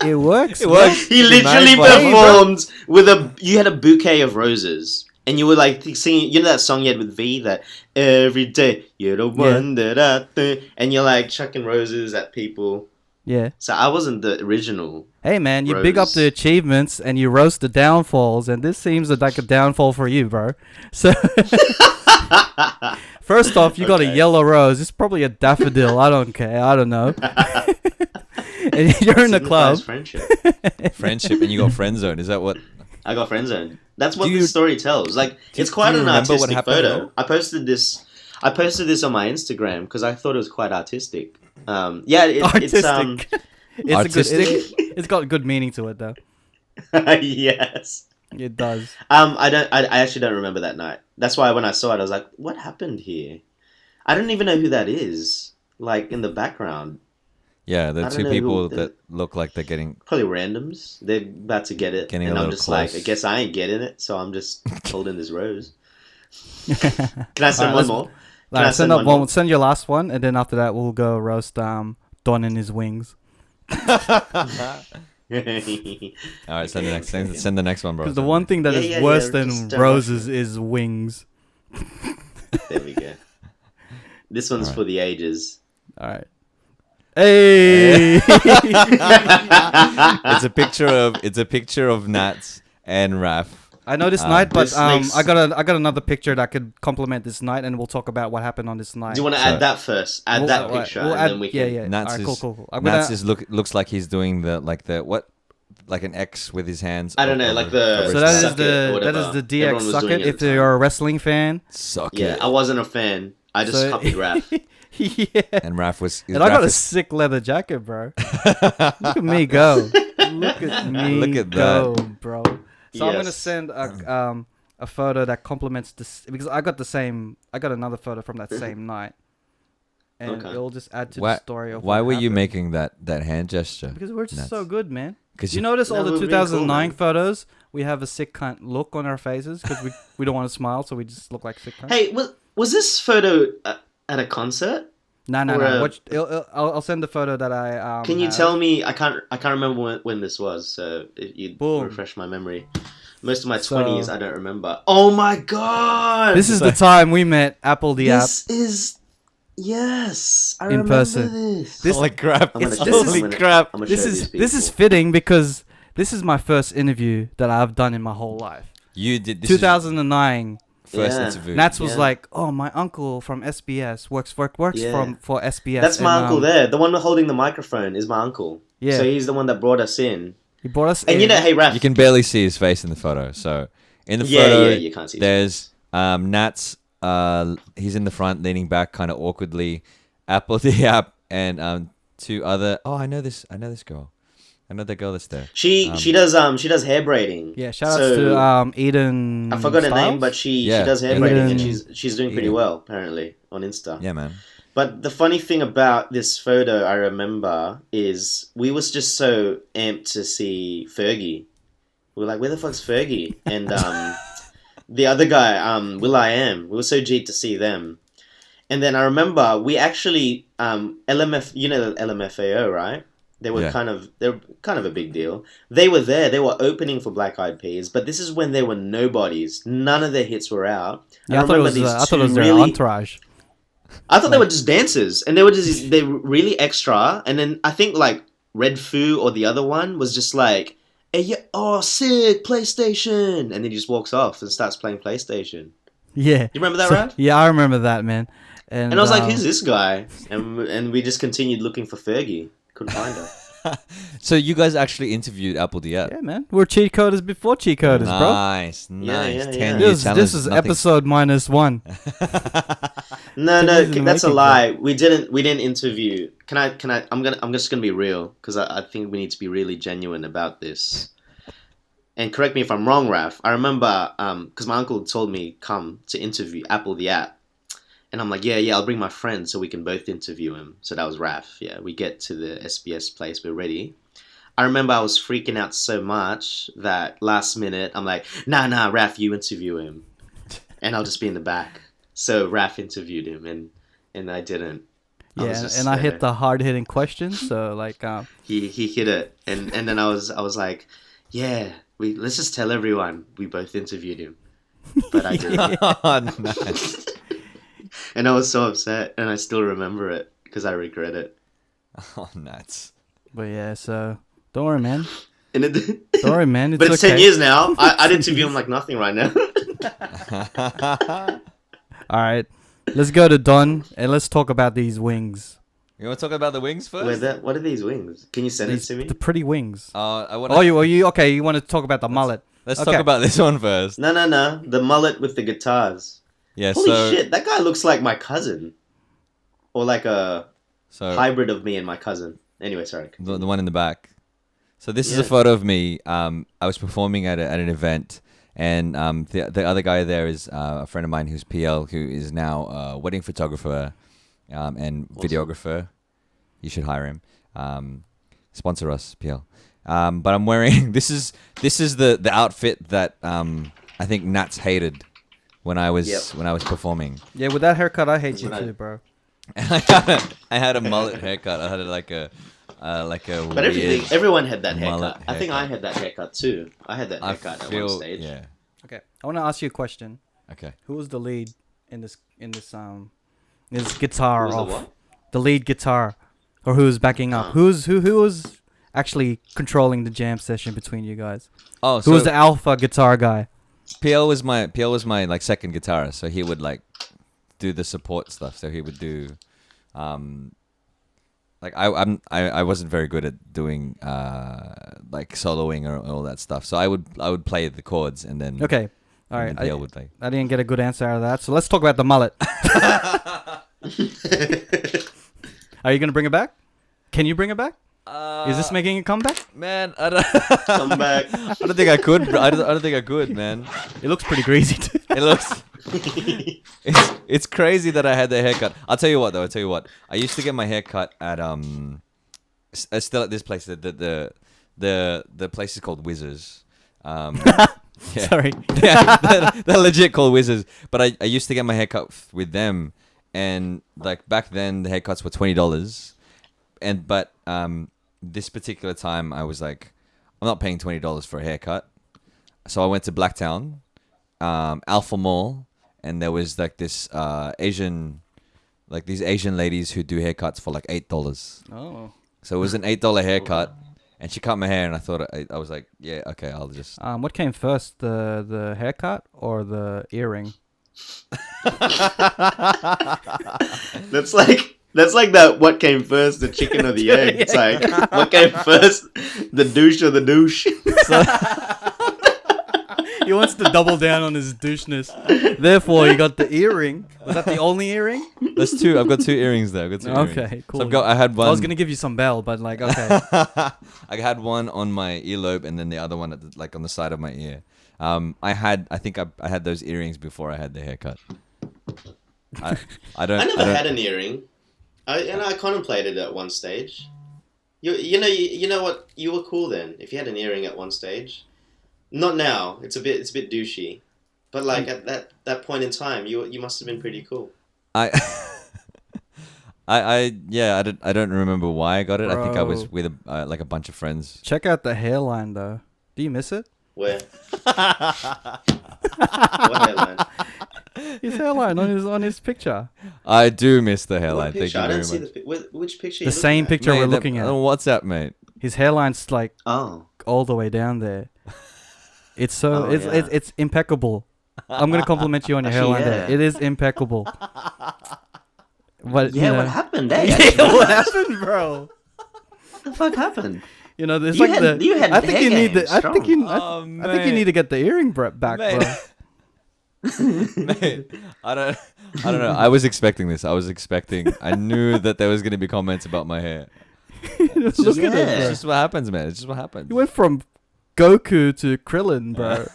It works. It man. works. He Good night, literally buddy. performed with you had a bouquet of roses. And you were like singing, you know that song you had with V, that every day you're the one that I think, and you're like chucking roses at people. Yeah. So I wasn't the original. Hey, man, you big up Rose. the achievements and you roast the downfalls, and this seems like a downfall for you, bro. So, first off, you got a Okay. yellow rose. It's probably a daffodil. I don't care. I don't know. And you're in the club. Signifies friendship. Friendship, and you got friend zone. Is that what? I got friend zone. That's what Do you- this story tells. Like it's quite do you an remember what artistic happened at photo. all? I posted this on my Instagram because I thought it was quite artistic. Yeah, it's Artistic. It's Artistic? it's got good meaning to it, though. yes. It does. I actually don't remember that night. That's why when I saw it, I was like, "What happened here?" I don't even know who that is. Like in the background, Yeah, the I don't 2 know people who- that look like they're getting. probably randoms. They're about to get it, Getting a and I'm little just like, close. I guess I ain't getting it, so I'm just holding this rose. Can I send Alright, one let's- more? Can Like, I send send up one one. more? Send your last one, and then after that, we'll go roast Don in his wings. All right, send the next. Send the next one, bro. Because the one thing that Yeah, is yeah, worse yeah, than just don't roses is wings. There we go. This one's Alright. for the ages. All right. Hey. It's a picture of Nats and Raph. I know this night, but This makes- I got another picture that could complement this night, and we'll talk about what happened on this night. Do you want to So- add that first? Add that We'll picture, we'll and add- then we yeah, can. yeah. Nats Alright, is cool. I'm Nats gonna- looks like he's doing like an X with his hands. I don't know, over- like the- over So his that is mouth. Suck it or the whatever. DX Everyone was suck doing it. it at if the time. you're a wrestling fan. Suck Yeah, it. I wasn't a fan. I just So- copied Raph. Yeah. And Raph was. And I got Raph a is- sick leather jacket, bro. Look at me go. Look at me Look at go, bro. So I'm gonna Yes. send a photo that complements this because I got another photo from that same night, and Okay. it'll just add to Why- the story of Why what were you happened. making that hand gesture? Because we're just Nats? so good, man. Because You notice all No, the we're really 2009 cool, man. photos, we have a sick cunt look on our faces because we don't want to smile, so we just look like sick cunts. Hey, was this photo at a concert? No. I'll send the photo that I Can you have. tell me? I can't remember when this was. So if you Boom. refresh my memory. Most of my So- 20s, I don't remember. Oh my god! This is the time we met Apple the app. This is yes. I In remember person. this. Holy crap! I'm gonna This show- is- I'm gonna- crap. I'm gonna This show is these this is people. fitting because this is my first interview that I've done in my whole life. You did this is 2009. first Yeah. interview. Nats was Yeah. like, "Oh, my uncle from SBS works Yeah. for SBS." That's my and, uncle there. The one holding the microphone is my uncle. Yeah. So he's the one that brought us in. He brought us And in. you know, hey Raph. You can barely see his face in the photo. So in the Yeah, photo, yeah, you can't see his there's Nats. He's in the front, leaning back, kind of awkwardly. Apple the app and two other. Oh, I know this girl. I know the girl that's there. She does hair braiding. Yeah, shout outs to Eden. I forgot her Styles? name, but she Yeah. does hair Eden- braiding and she's doing pretty Eden. well apparently on Insta. Yeah, man. But the funny thing about this photo I remember is we was just so amped to see Fergie. We were like, where the fuck's Fergie? And the other guy, Will.i.am, we were so G'd to see them. And then I remember we actually LMF, you know LMFAO, right? They were Yeah. they're kind of a big deal. They were there. They were opening for Black Eyed Peas, but this is when they were nobodies. None of their hits were out. Yeah, I thought it was. I thought it was their entourage. I thought they were just dancers, and they were really extra. And then I think like Red Foo or the other one was just like, "Hey, yeah, oh sick PlayStation," and then he just walks off and starts playing PlayStation. Yeah. You remember that, right? Yeah, I remember that, man. And And I was like, "Who's this guy?" And we just continued looking for Fergie. Couldn't find her. So you guys actually interviewed Apple the app. Yeah, man. We're cheat coders before cheat coders, bro. Nice. yeah. 10-year This challenge, is nothing- episode -1. No, Didn't even that's a make it, lie. We didn't interview. Can I? I'm just gonna be real because I think we need to be really genuine about this. And correct me if I'm wrong, Raf. I remember because my uncle told me come to interview Apple the app, and I'm like, yeah, I'll bring my friend so we can both interview him. So that was Raf. Yeah, we get to the SBS place, we're ready. I remember I was freaking out so much that last minute I'm like, nah, Raf, you interview him, and I'll just be in the back. So Raf interviewed him, and I didn't. Yeah, and I hit the hard hitting questions. So like, He hit it, and then I was like, yeah, let's just tell everyone we both interviewed him, but I didn't, Oh, nice. and I was so upset, and I still remember it because I regret it. Oh, nuts. but yeah, so don't worry, man. And it, Don't worry, man. It's but it's okay. 10 years now. I'd interview him like nothing right now. All right, let's go to Don and let's talk about these wings. You want to talk about the wings first? What are these wings? Can you send it to me? The pretty wings. I want. Oh, you okay? You want to talk about the mullet? Let's Okay. talk about this one first. No. The mullet with the guitars. Yeah. Holy so shit, that guy looks like my cousin, or like a so hybrid of me and my cousin. Anyway, sorry. the one in the back. So this is Yeah. a photo of me. I was performing at an event, and the other guy there is a friend of mine who's PL, who is now a wedding photographer and videographer. You should hire him. Sponsor us, PL. But I'm wearing this is the outfit that I think Nats hated when I was performing. Yeah, with that haircut, I hate you When I- too, bro. I had a mullet haircut. I had like a But weird everyone had that mullet haircut. I think I haircut. had that haircut too. I had that haircut at one stage. Yeah. Okay, I want to ask you a question. Okay. Who was the lead in this guitar Who was the off? what? The lead guitar, or who was backing up? Who was actually controlling the jam session between you guys? Oh, Who was the alpha guitar guy? PL was my like second guitarist, so he would like do the support stuff. So he would do, like I wasn't very good at doing like soloing or all that stuff. So I would play the chords and then Okay, all and right. then PL would play. I didn't get a good answer out of that, so let's talk about the mullet. Are you gonna bring it back? Can you bring it back? Is this making a comeback? Man, I don't. Come back. I don't think I could. I don't think I could, man. It looks pretty greasy too. It looks. It's crazy that I had that haircut. I'll tell you what though. I used to get my hair cut at still at this place. The place is called Whizzers. Yeah. Sorry. Yeah, they're legit called Whizzers. But I used to get my hair cut with them, and like back then the haircuts were $20, but this particular time I was like, I'm not paying $20 for a haircut, so I went to Blacktown, Alpha Mall, and there was like this these Asian ladies who do haircuts for like $8. Oh. So it was an $8 haircut, and she cut my hair, and I thought I was like, yeah, okay, I'll just. What came first, the haircut or the earring? That's like that. What came first, the chicken or the egg? It's like what came first, the douche or the douche? He wants to double down on his doucheness. Therefore, he got the earring. Was that the only earring? There's two. I've got two earrings there. Okay, cool. So I had one. I was gonna give you some bell, but like, okay. I had one on my earlobe, and then the other one on the side of my ear. I think I had those earrings before I had the haircut. I never had an earring. I contemplated it at one stage. You know what? You were cool then. If you had an earring at one stage, not now. It's a bit douchey, but like at that point in time, you must have been pretty cool. I don't remember why I got it. Bro. I think I was with a bunch of friends. Check out the hairline though. Do you miss it? Where? What hairline? His hairline on his picture. I do miss the hairline. What picture? Thank you I very don't much. see which picture. The same picture we're looking at. On WhatsApp, mate. His hairline's like Oh. all the way down there. It's so Oh, it's impeccable. I'm gonna compliment you on your hairline yeah. there. It is impeccable. But Yeah, you know, what happened? Eh? yeah, what happened, bro? What the fuck happened? You know, there's You like had- you had I think hair you need game, the. I think you. Oh, I think you mate. need to get the earring back, Mate. bro. Mate, I don't know. I was expecting this. I knew that there was going to be comments about my hair. Look at It's it, just bro. what happens, man. It's just what happens. You went from Goku to Krillin, bro.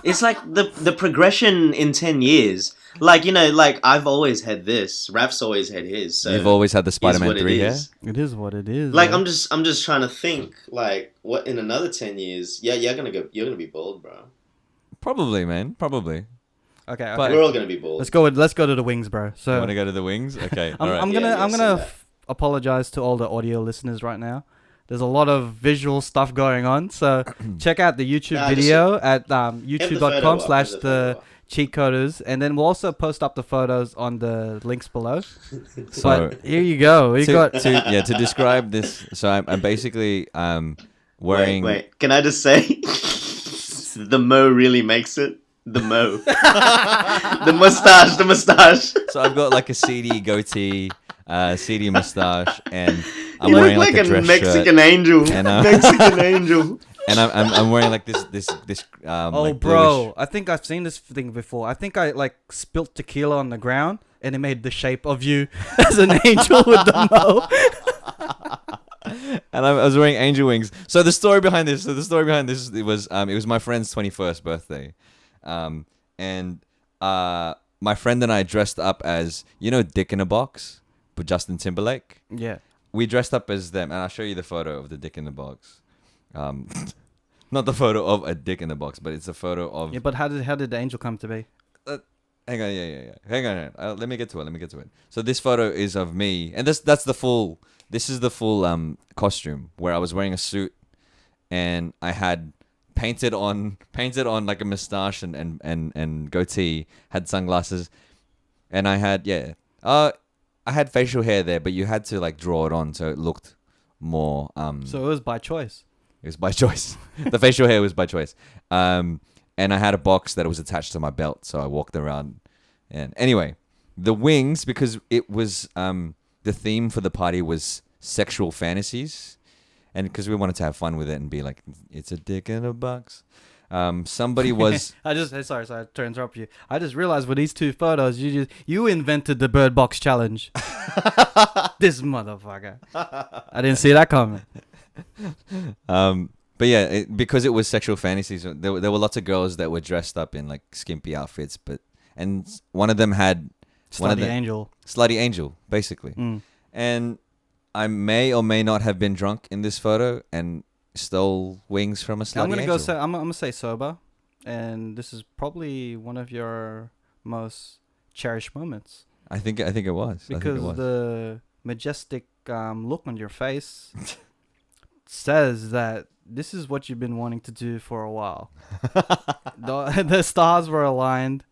It's like the progression in 10 years. Like, like I've always had this. Raf's always had his. So You've always had the Spider-Man what it 3 hair? is. It is what it is. Like bro. I'm just trying to think like what in another 10 years. Yeah, you're going to be bald, bro. Probably, man. Probably. Okay, But- We're all going to be bald. let's go to the wings, bro. You So want to go to the wings? Okay. I'm, all right. I'm Yeah, gonna yeah, I'm say gonna that. apologize to all the audio listeners right now. There's a lot of visual stuff going on, so check out the YouTube Nah, just video at Have the photo youtube.com/the up, have the photo up. Cheatcoders, and then we'll also post up the photos on the links below. So- But here you go. We got to describe this. So I'm basically wearing. Wait. Can I just say the mo really makes it? The mo. the mustache. So I've got like a seedy goatee, seedy mustache, and I'm You look wearing like a a dress Mexican shirt. angel. And, Mexican angel. And I'm wearing like this oh, like bro! bluish- I think I've seen this thing before. I think I like spilt tequila on the ground, and it made the shape of you as an angel with the mo. And I was wearing angel wings. So the story behind this, it was my friend's 21st birthday, and my friend and I dressed up as Dick in a Box, but Justin Timberlake. Yeah. We dressed up as them, and I'll show you the photo of the Dick in the Box. Not the photo of a dick in the box, but it's a photo of. Yeah, but how did the angel come to be? Hang on, yeah. Hang on. Let me get to it. So this photo is of me, and that's the full. This is the full costume where I was wearing a suit, and I had painted on like a mustache and goatee, had sunglasses, and I had I had facial hair there, but you had to like draw it on so it looked more. So it was by choice. It was by choice. The facial hair was by choice. And I had a box that was attached to my belt, so I walked around. And anyway, the wings, because it was the theme for the party was sexual fantasies, and because we wanted to have fun with it and be like, it's a dick in a box. Somebody was. Sorry to interrupt you. I just realized with these two photos, you invented the bird box challenge. This motherfucker. I didn't see that coming. But yeah, because it was sexual fantasies, there were lots of girls that were dressed up in like skimpy outfits, and one of them had Angel. slutty angel, basically. And I may or may not have been drunk in this photo and stole wings from a slutty I'm gonna angel. I'm gonna say sober, and this is probably one of your most cherished moments. I think it was. Because the majestic look on your face says that this is what you've been wanting to do for a while. The stars were aligned,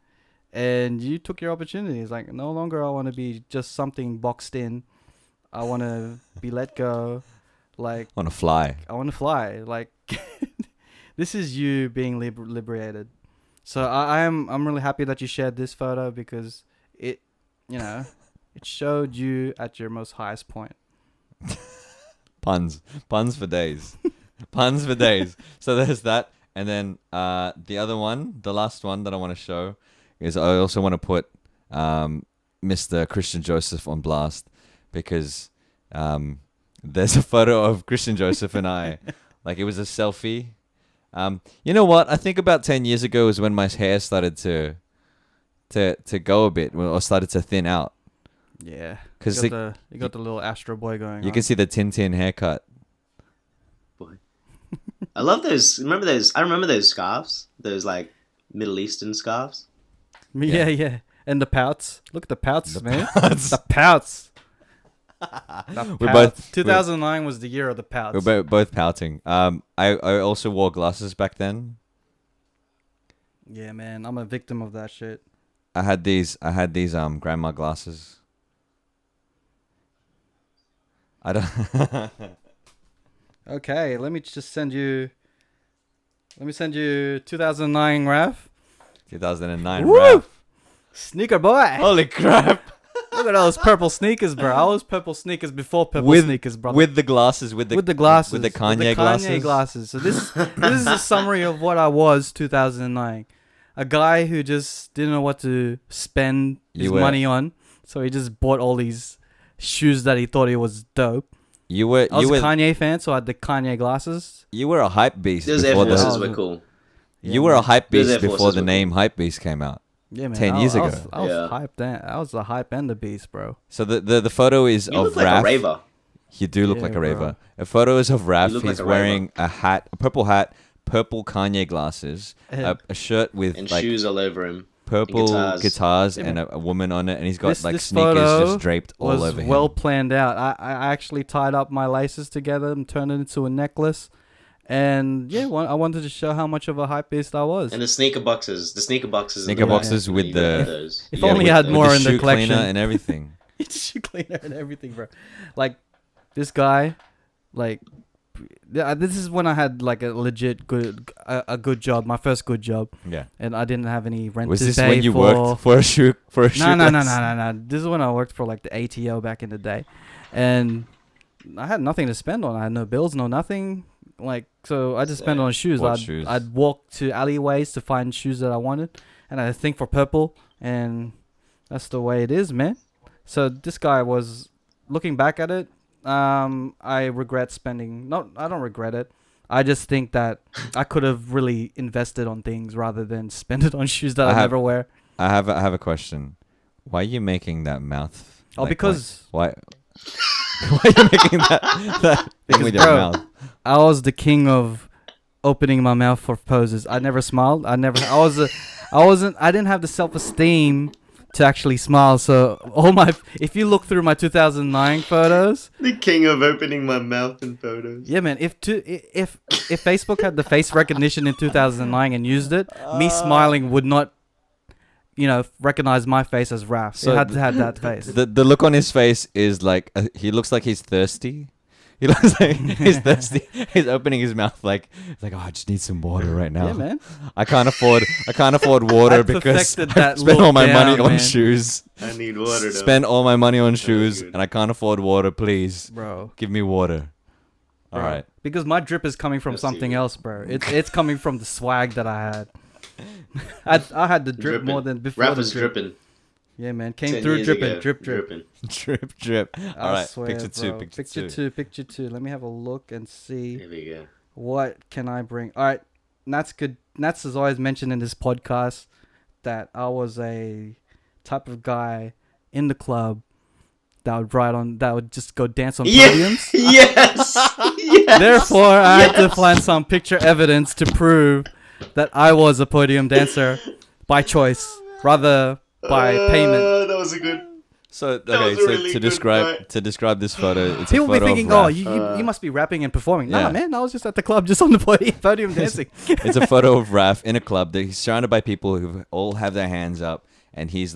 and you took your opportunity. It's like, no longer I want to be just something boxed in. I want to be let go. Like, I want to fly. I want to fly. Like, this is you being liberated. So I'm really happy that you shared this photo because it, it showed you at your most highest point. Puns for days. Puns for days. So there's that. And then the other one, the last one that I want to show is I also want to put Mr. Christian Joseph on blast because there's a photo of Christian Joseph and I. Like, it was a selfie. You know what? I think about 10 years ago is when my hair started to go a bit or started to thin out. Yeah. Because you got the little Astro Boy going on. You can see the Tintin haircut. Boy. I love those. Remember those? I remember those scarves. Those like Middle Eastern scarves. Yeah. And the pouts. Look at the pouts, man. The pouts. We're both 2009 was the year of the pouts. We're both pouting. I also wore glasses back then. Yeah, man. I'm a victim of that shit. I had these grandma glasses. I don't. Okay, let me send you 2009 Raph. 2009 Woo! Raph. Sneaker boy. Holy crap. Look at those purple sneakers, bro. I was purple sneakers before purple sneakers, brother. With the glasses, with the glasses, with the Kanye glasses. So this is a summary of what I was 2009. A guy who just didn't know what to spend his money on, so he just bought all these shoes that he thought he was dope. I was a Kanye fan, so I had the Kanye glasses. You were a hype beast. Those Air Forces were cool. You were a hype beast before the name Hype Beast came out. Yeah, man. 10 years ago. I was hyped then. I was the hype and the beast, bro. So the photo is you of look like Raph. a raver. You do look like a raver. A photo is of Raph. He's wearing a hat, a purple hat, purple Kanye glasses, a shirt with and like shoes all over him. purple guitars and a woman on it, and he's got like sneakers just draped all over him. Well planned out. I actually tied up my laces together and turned it into a necklace. And yeah, I wanted to show how much of a hype beast I was. And the sneaker boxes. Sneaker boxes with the... If only I had more in the collection. Shoe cleaner and everything. Shoe cleaner and everything, bro. Like, this guy, like... This is when I had like a legit good job, my first good job. Yeah. And I didn't have any rent Was to this pay when you worked for a shoe No. This is when I worked for like the ATO back in the day. And I had nothing to spend on. I had no bills, no nothing. Like, so I just spent on shoes. I'd walk to alleyways to find shoes that I wanted, and I think for purple, and that's the way it is, man. So this guy was looking back at it. I regret spending. No, I don't regret it. I just think that I could have really invested on things rather than spend it on shoes that I never wear. I have a question. Why are you making that mouth? Oh, because why? Why are you making that thing with your mouth? I was the king of opening my mouth for poses. I never smiled. I didn't have the self-esteem to actually smile. So if you look through my 2009 photos, the king of opening my mouth in photos. Yeah, man. If Facebook had the face recognition in 2009 and used it, me smiling would not, recognize my face as Raph. So it had to have that face. The look on his face is like he looks like he's thirsty. He looks like he's thirsty. He's opening his mouth like I just need some water right now. Yeah, man. I can't afford water because I spent all my money on shoes. I need water. Spend all my money on shoes and I can't afford water. Please, bro, give me water. All right. Because my drip is coming from something else, bro. It's coming from the swag that I had. I had the drip more than before. Raph was dripping. Yeah, man. Came through dripping. Drip. Drip. All right. Swear, Picture two. Let me have a look and see. Here we go. What can I bring? All right. Nats has always mentioned in this podcast that I was a type of guy in the club that would just go dance on podiums. Yes. Therefore, I had to find some picture evidence to prove that I was a podium dancer by choice, rather by payment. That was a good. So was okay, a so really to good describe this photo, it's People a be photo thinking, of oh, Raph. you must be rapping and performing. Yeah. Nah, man, I was just at the club, just on the podium dancing. It's a photo of Raph in a club that he's surrounded by people who all have their hands up, and he's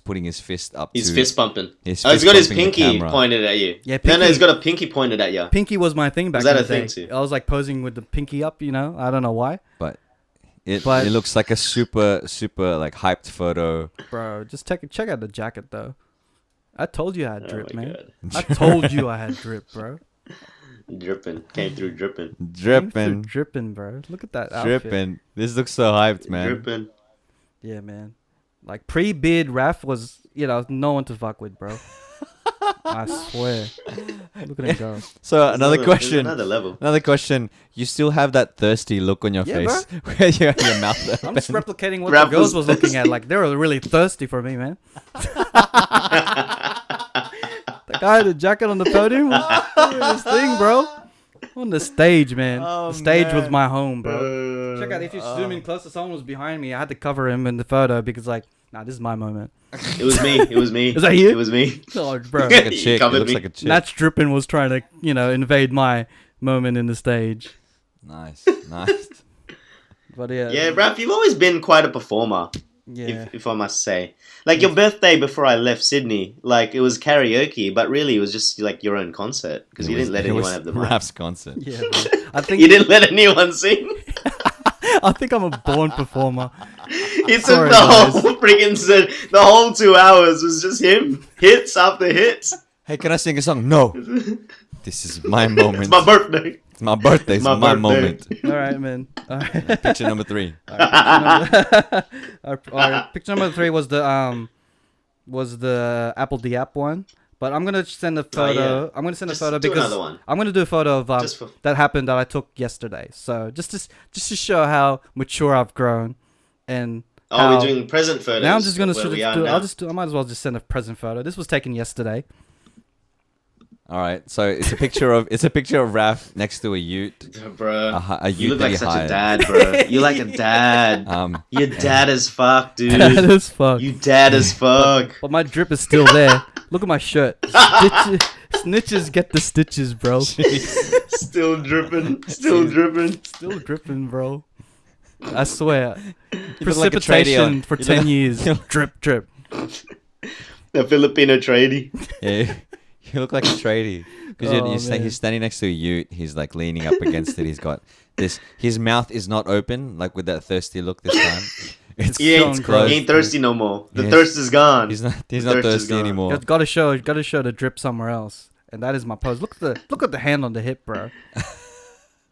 putting his fist up. He's to, fist bumping. He's He's got his fist bumping the pinky camera. pointed at you. Yeah, No, pinky- he's got a pinky pointed at you. Pinky was my thing back that in a the day. thing too? I was like posing with the pinky up, you know. I don't know why, But it But- looks like a super like hyped photo. bro. Just check out the jacket though. I told you I had drip, my man. God. I told you I had drip, bro. Dripping. Came through dripping. Dripping, Dripping, bro. Look at that outfit. dripping. This looks so hyped, man. Dripping. Yeah, man. Like pre-bid, Raph was, no one to fuck with, bro. I swear. Look at him go. So another There's question. Another level. Another question. You still have that thirsty look on your Yeah, face where your mouth I'm just replicating what Raph the girls was- was looking at. Like they were really thirsty for me, man. The guy had a jacket on the podium. Doing this thing, bro. On the stage, man. Oh, the stage was man. my home, bro. Check out if you zoom in closer, someone was behind me. I had to cover him in the photo because, like, nah, this is my moment. It was me. It was me. Is that you? It was me. Oh, bro. like a He chick. It covered looks me. like a chick. Natch Drippin was trying to, invade my moment in the stage. Nice, nice. But yeah. Yeah, Raph, you've always been quite a performer, Yeah. if I must say. Like your birthday before I left Sydney, like it was karaoke, but really it was just like your own concert because you didn't let anyone have the mic. Raph's concert. Yeah, bro. I think You didn't let anyone sing. I think I'm a born performer. He took Sorry, the whole guys. freaking set. The whole 2 hours was just him, hits after hits. Hey, can I sing a song? No. This is my moment. It's my birthday. It's my birthday. It's My my birthday. moment. All right, man. All right. Picture number 3. All right, picture number 3 was the Apple the app one. But I'm gonna send a photo. yeah. I'm gonna send Just a photo do because another one. I'm gonna do a photo of Just for- that happened that I took yesterday. So just to show how mature I've grown, and Oh, how- we're doing present photos. now I'm just gonna where we do. are now. I might as well just send a present photo. This was taken yesterday. All right. So it's a picture of Raph next to a ute. Bro, A you ute look that like he such hired. a dad, bro. You like a dad. You're dad as fuck, dude. That is fuck. You dad as fuck. But my drip is still there. Look at my shirt. Snitches get the stitches, bro. Still dripping. Still dripping. Still dripping, bro. I swear. look like a tradie Precipitation on- for you 10 years. Drip, drip. The Filipino tradie. Yeah, you look like a tradie because Oh, man. he's standing next to a ute. He's like leaning up against it. He's got this. His mouth is not open, like with that thirsty look this time. It's He ain't, it's closed. he ain't thirsty no more. The Yes. thirst is gone. He's not thirst is thirsty gone. anymore. Gotta show the drip somewhere else. And that is my pose. Look at the hand on the hip, bro.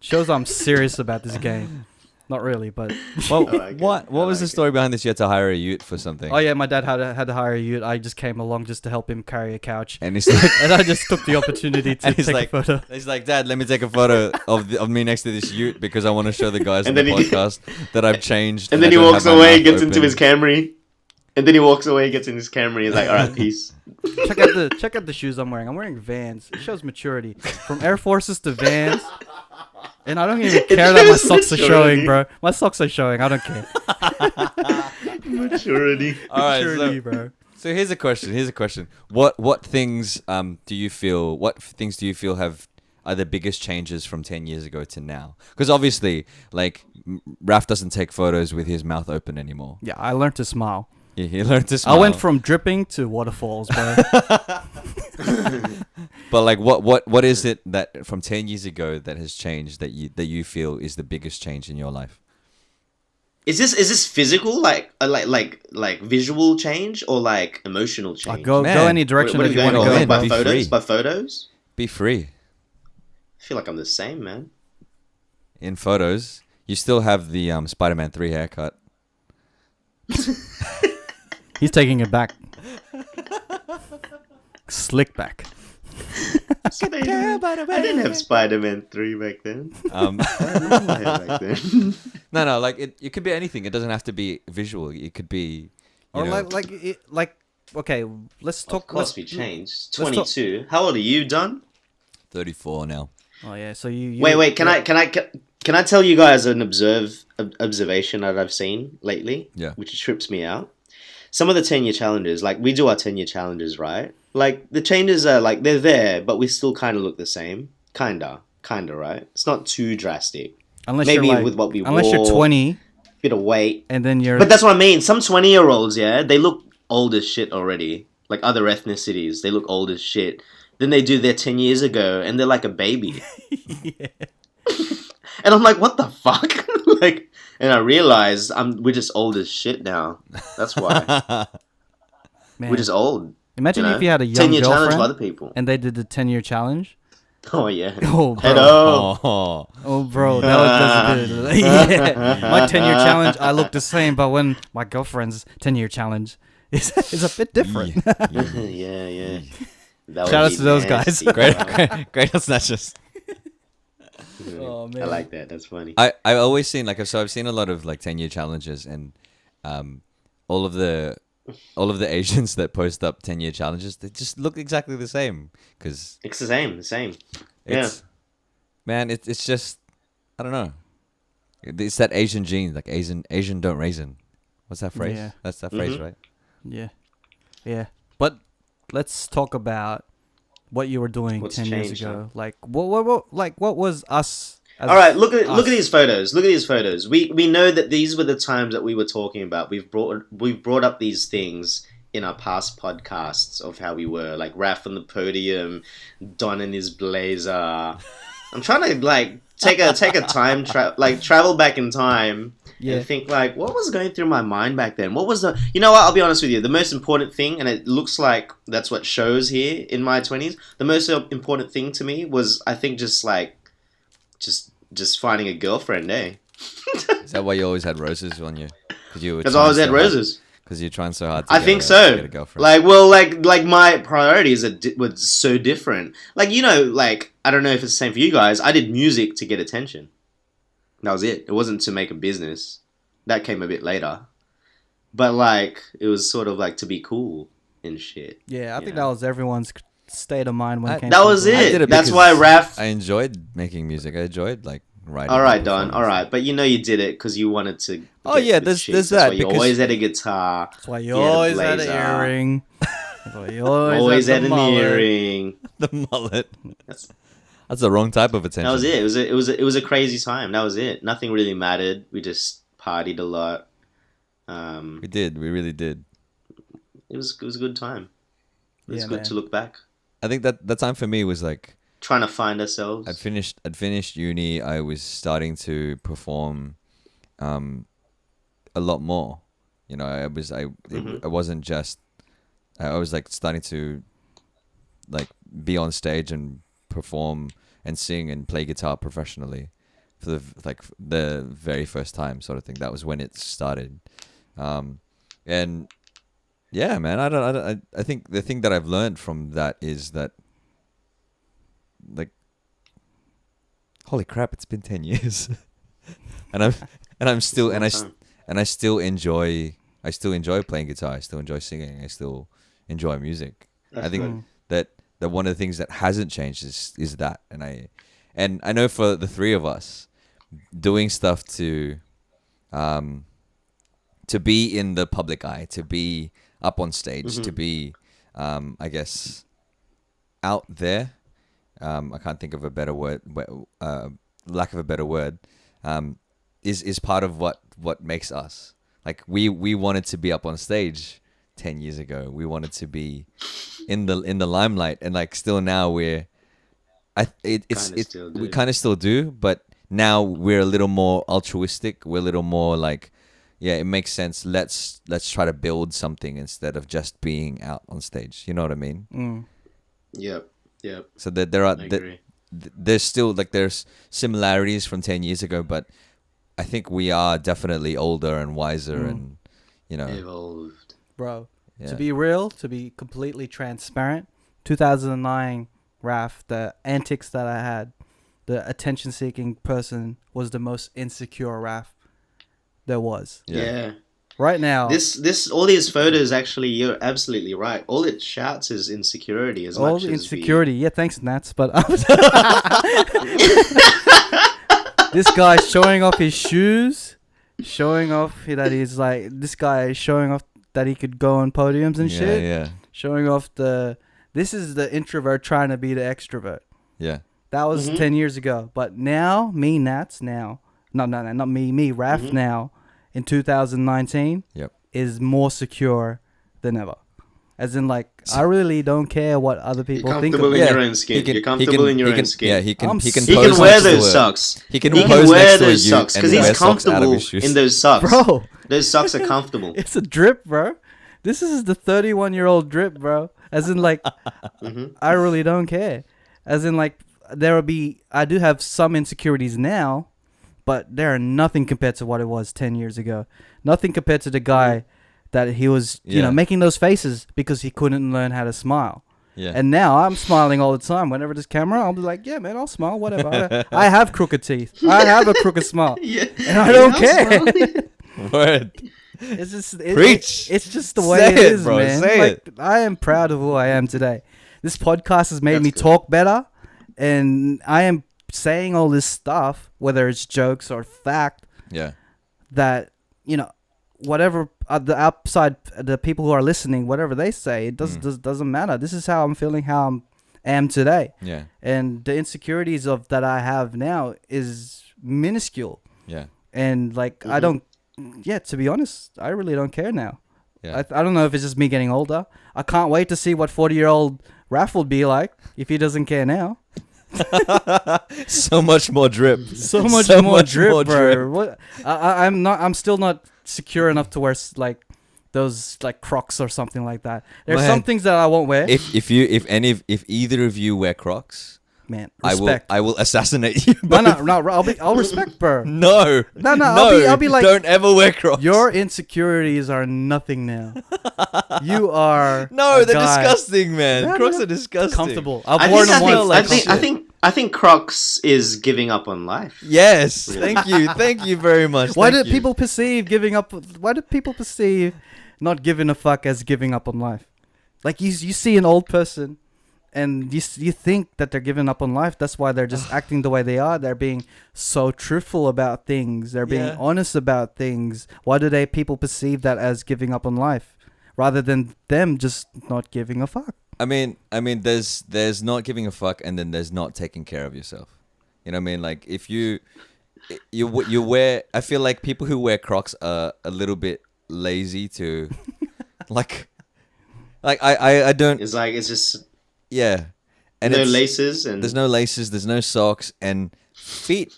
Shows I'm serious about this game. Not really, but Well, I like it. what I was the like story behind this? You had to hire a ute for something. oh yeah, my dad had to hire a ute. I just came along just to help him carry a couch, And he's like, and I just took the opportunity to And he's take like- a photo. he's like, Dad, let me take a photo of me next to this ute because I want to show the guys And in the then he- podcast that I've changed. And then I he don't walks have my away, mouth gets into open. his Camry. And then he walks away, gets in his Camry. He's like, all right, peace. check out the shoes I'm wearing. I'm wearing Vans. It shows maturity from Air Forces to Vans. And I don't even care that my shows socks are maturity. showing, bro. My socks are showing. I don't care. Maturity. All right, Maturity, so, bro. so here's a question. What things do you feel have are the biggest changes from 10 years ago to now? Because obviously, like, Raph doesn't take photos with his mouth open anymore. Yeah, I learned to smile. He learned to smile. I went from dripping to waterfalls, bro. But like, what is it that from 10 years ago that has changed that you feel is the biggest change in your life? Is this physical, like visual change, or like emotional change? Go Man, any direction What that are you want to going go. on? in, By Be photos? free. By photos? Be free I feel like I'm the same, man. in photos. You still have the Spider-Man 3 haircut. He's taking it back. Slick back. I didn't have Spider-Man 3 back then. I had back then. No, like it could be anything. It doesn't have to be visual. It could be, Or you know, okay, let's Of talk. course, we changed. let's talk- 22. How old are you, Don? 34 now. Oh yeah, so you Wait. Can I tell you guys an observation that I've seen lately? Yeah. Which trips me out. some of the 10-year challenges, like we do our 10-year challenges, right? Like the changes are like they're there, but we still kind of look the same. Kinda, right? It's not too drastic. Unless Maybe you're like, with what we unless wore, you're 20 bit of weight, and then you're. But that's what I mean. Some 20-year-olds, yeah, they look old as shit already. Like other ethnicities, they look old as shit. Then they do their 10 years ago, and they're like a baby. Yeah. And I'm like, what the fuck? Like, and I realized we're just old as shit now. That's why. Man. We're just old. Imagine you know? if you had a young 10-year challenge girlfriend for other people. and they did the 10-year challenge. Oh, yeah. Oh, bro. Hello. Oh, Bro, that was good. Yeah. My 10-year challenge, I look the same, but when my girlfriend's 10-year challenge is a bit different. Yeah. That Shout would out be to those nasty, guys. bro. great snatches. Oh, man. I like that. That's funny. I've always seen I've seen a lot of like 10-year challenges, and all of the Asians that post up 10-year challenges, they just look exactly the same because It's the same. man, it's just I don't know. It's that Asian gene, like Asian don't raisin. What's that phrase? Yeah. That's that phrase, right? Yeah. But let's talk about what you were doing What's 10 years changed, ago. Like what was us? All right, look at these photos. Look at these photos. We know that these were the times that we were talking about. We've brought up these things in our past podcasts of how we were, like Raph on the podium, Don in his blazer. I'm trying to like take a time travel back in time and think like what was going through my mind back then. What was the You know what? I'll be honest with you. The most important thing, and it looks like that's what shows here in my 20s. The most important thing to me was I think just finding a girlfriend, eh? Is that why you always had roses on you? Because I always had roses. Because you're trying so hard to I get think to so. get a girlfriend. Like my priorities were so different. Like, you know, like, I don't know if it's the same for you guys. I did music to get attention. That was it. It wasn't to make a business. That came a bit later. But, like, it was sort of like to be cool and shit. Yeah, I think that was everyone's state of mind when it came That to was music. I did it. it That's because why Raph... I enjoyed making music. I enjoyed like writing. All right, and Don. performing. All right, but you know you did it because you wanted to. Oh, get yeah, with there's chicks. that, That's why you because- always had a guitar. That's why you He had a always had an blazer. earring. That's why you Always had had the an mullet. earring. The mullet. That's- That's the wrong type of attention. That was it. It was a crazy time. That was it. Nothing really mattered. We just partied a lot. We did. We really did. It was a good time. It's Yeah, good man. to look back. I think that time for me was like Trying to find ourselves. I'd finished uni. I was starting to perform a lot more. You know, I wasn't just I was like starting to like be on stage and perform and sing and play guitar professionally for the very first time, sort of thing. That was when it started. And yeah, man, I think the thing that I've learned from that is that, like, holy crap, it's been 10 years. and I still enjoy playing guitar. I still enjoy singing. I still enjoy music. That's I think good. that one of the things that hasn't changed is that. And I know for the three of us, doing stuff to be in the public eye, to be up on stage, to be, I guess, out there. I can't think of a better word. Lack of a better word, is part of what makes us. Like we wanted to be up on stage 10 years ago. We wanted to be in the limelight, and like still now we kind of still do, but now we're a little more altruistic. We're a little more like, yeah, it makes sense. Let's try to build something instead of just being out on stage. You know what I mean? Yep. So that there are I agree. there's still like there's similarities from 10 years ago, but I think we are definitely older and wiser and, you know, Evolved. Bro, yeah. to be real, to be completely transparent, 2009 Raph, the antics that I had, the attention-seeking person was the most insecure Raph there was. Yeah. Right now, All these photos, actually, you're absolutely right. All it shouts is insecurity as all much the as insecurity. Yeah, thanks, Nats. But this guy showing off his shoes, showing off that he's like, this guy is showing off that he could go on podiums and shit, Yeah. showing off this is the introvert trying to be the extrovert. Yeah. That was 10 years ago. But now, Nats now, not me, Raf now, in 2019, Yep. is more secure than ever. As in, like, I really don't care what other people You're think of comfortable me. in Yeah, your own skin. he can- You're comfortable in your he can- own skin. Yeah, he can I'm he can sick. He pose can wear next to those a- socks. He can He pose can next wear to a those ute socks and because wear he's socks out of comfortable his shoes. in those socks. Bro, Those socks are comfortable. it's a drip, bro. This is the 31-year-old drip, bro. As in, like, I really don't care. As in, like, I do have some insecurities now, but they are nothing compared to what it was 10 years ago. Nothing compared to the guy that he was, Yeah. making those faces because he couldn't learn how to smile. Yeah. And now I'm smiling all the time. Whenever there's camera, I'll be like, yeah, man, I'll smile, whatever. I have crooked teeth. I have a crooked smile. Yeah. And I don't care. Word. It's just Preach. it's just the way Say it it, is, bro. man. Say like, I am proud of who I am today. This podcast has made That's me good. talk better, and I am saying all this stuff, whether it's jokes or fact, Yeah. that whatever the outside, the people who are listening, whatever they say, it doesn't matter. This is how I'm feeling, how I am today, Yeah. and the insecurities that I have now is minuscule, Yeah. and like I don't. Yeah, to be honest, I really don't care now. Yeah. I don't know if it's just me getting older. I can't wait to see what 40-year-old Raph will be like if he doesn't care now. So much more drip. So much more drip, bro. What? I'm still not secure enough to wear like those like Crocs or something like that. There's Man. some things that I won't wear. If either of you wear Crocs, Man, respect. I will assassinate you. No, both. no. I'll respect, bro. No. No, No. I'll be like, don't ever wear Crocs. your insecurities are nothing now. You are No, a they're guy disgusting, man. No, Crocs no. are disgusting. comfortable. I I've worn them think, once. I think Crocs is giving up on life. Yes. Thank you very much. Why Thank do you. people perceive giving up? Why do people perceive not giving a fuck as giving up on life? Like you see an old person, and you think that they're giving up on life. That's why they're just acting the way they are. They're being so truthful about things. They're being Yeah. honest about things. Why do people perceive that as giving up on life, rather than them just not giving a fuck? I mean, there's not giving a fuck, and then there's not taking care of yourself. You know what I mean? Like if you wear, I feel like people who wear Crocs are a little bit lazy to, like I don't. It's just Yeah, and no it's- laces and There's no laces. There's no socks, and feet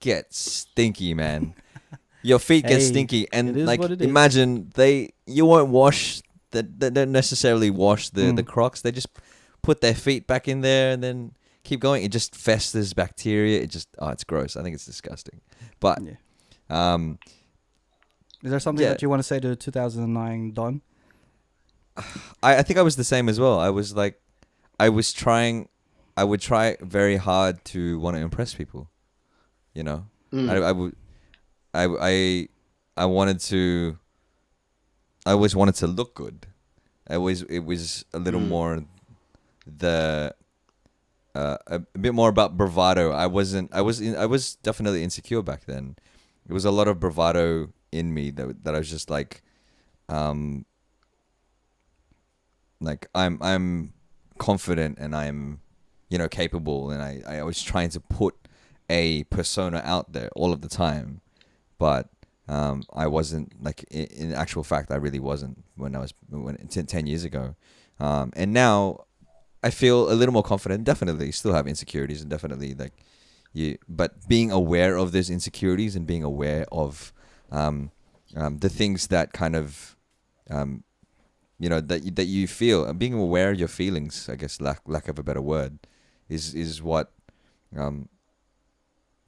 get stinky, man. Your feet get Hey, stinky, it and is like what it is. imagine you won't wash they don't necessarily wash the Crocs. They just put their feet back in there and then keep going. It just festers bacteria. It's gross. I think it's disgusting. But Yeah. Is there something Yeah. that you want to say to 2009 Don? I think I was the same as well. I was like, I would try very hard to want to impress people. You know, I wanted to. I always wanted to look good. It was a little more a bit more about bravado. I was definitely insecure back then. It was a lot of bravado in me that I was just like I'm confident and I'm capable, and I was trying to put a persona out there all of the time, but I wasn't, like, in actual fact I really wasn't when 10 years ago, and now I feel a little more confident. Definitely still have insecurities, and definitely but being aware of those insecurities and being aware of the things that kind of that you feel, and being aware of your feelings, I guess, lack of a better word, is what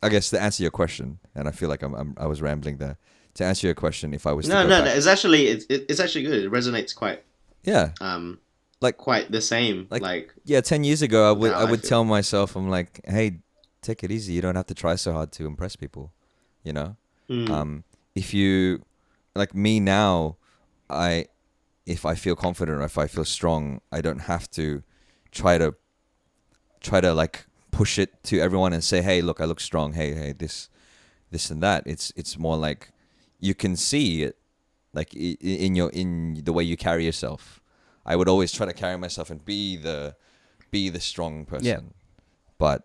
I guess, to answer your question. And I feel like I was rambling there. To answer your question, if I was no, it's actually good. It resonates quite quite the same. Like 10 years ago, I would feel- tell myself, I'm like, hey, take it easy. You don't have to try so hard to impress people. You know, if you, like me now, if I feel confident or if I feel strong, I don't have to try to like push it to everyone and say, hey, look, I look strong. Hey, this and that. It's more like you can see it like in the way you carry yourself. I would always try to carry myself and be the strong person. Yeah. But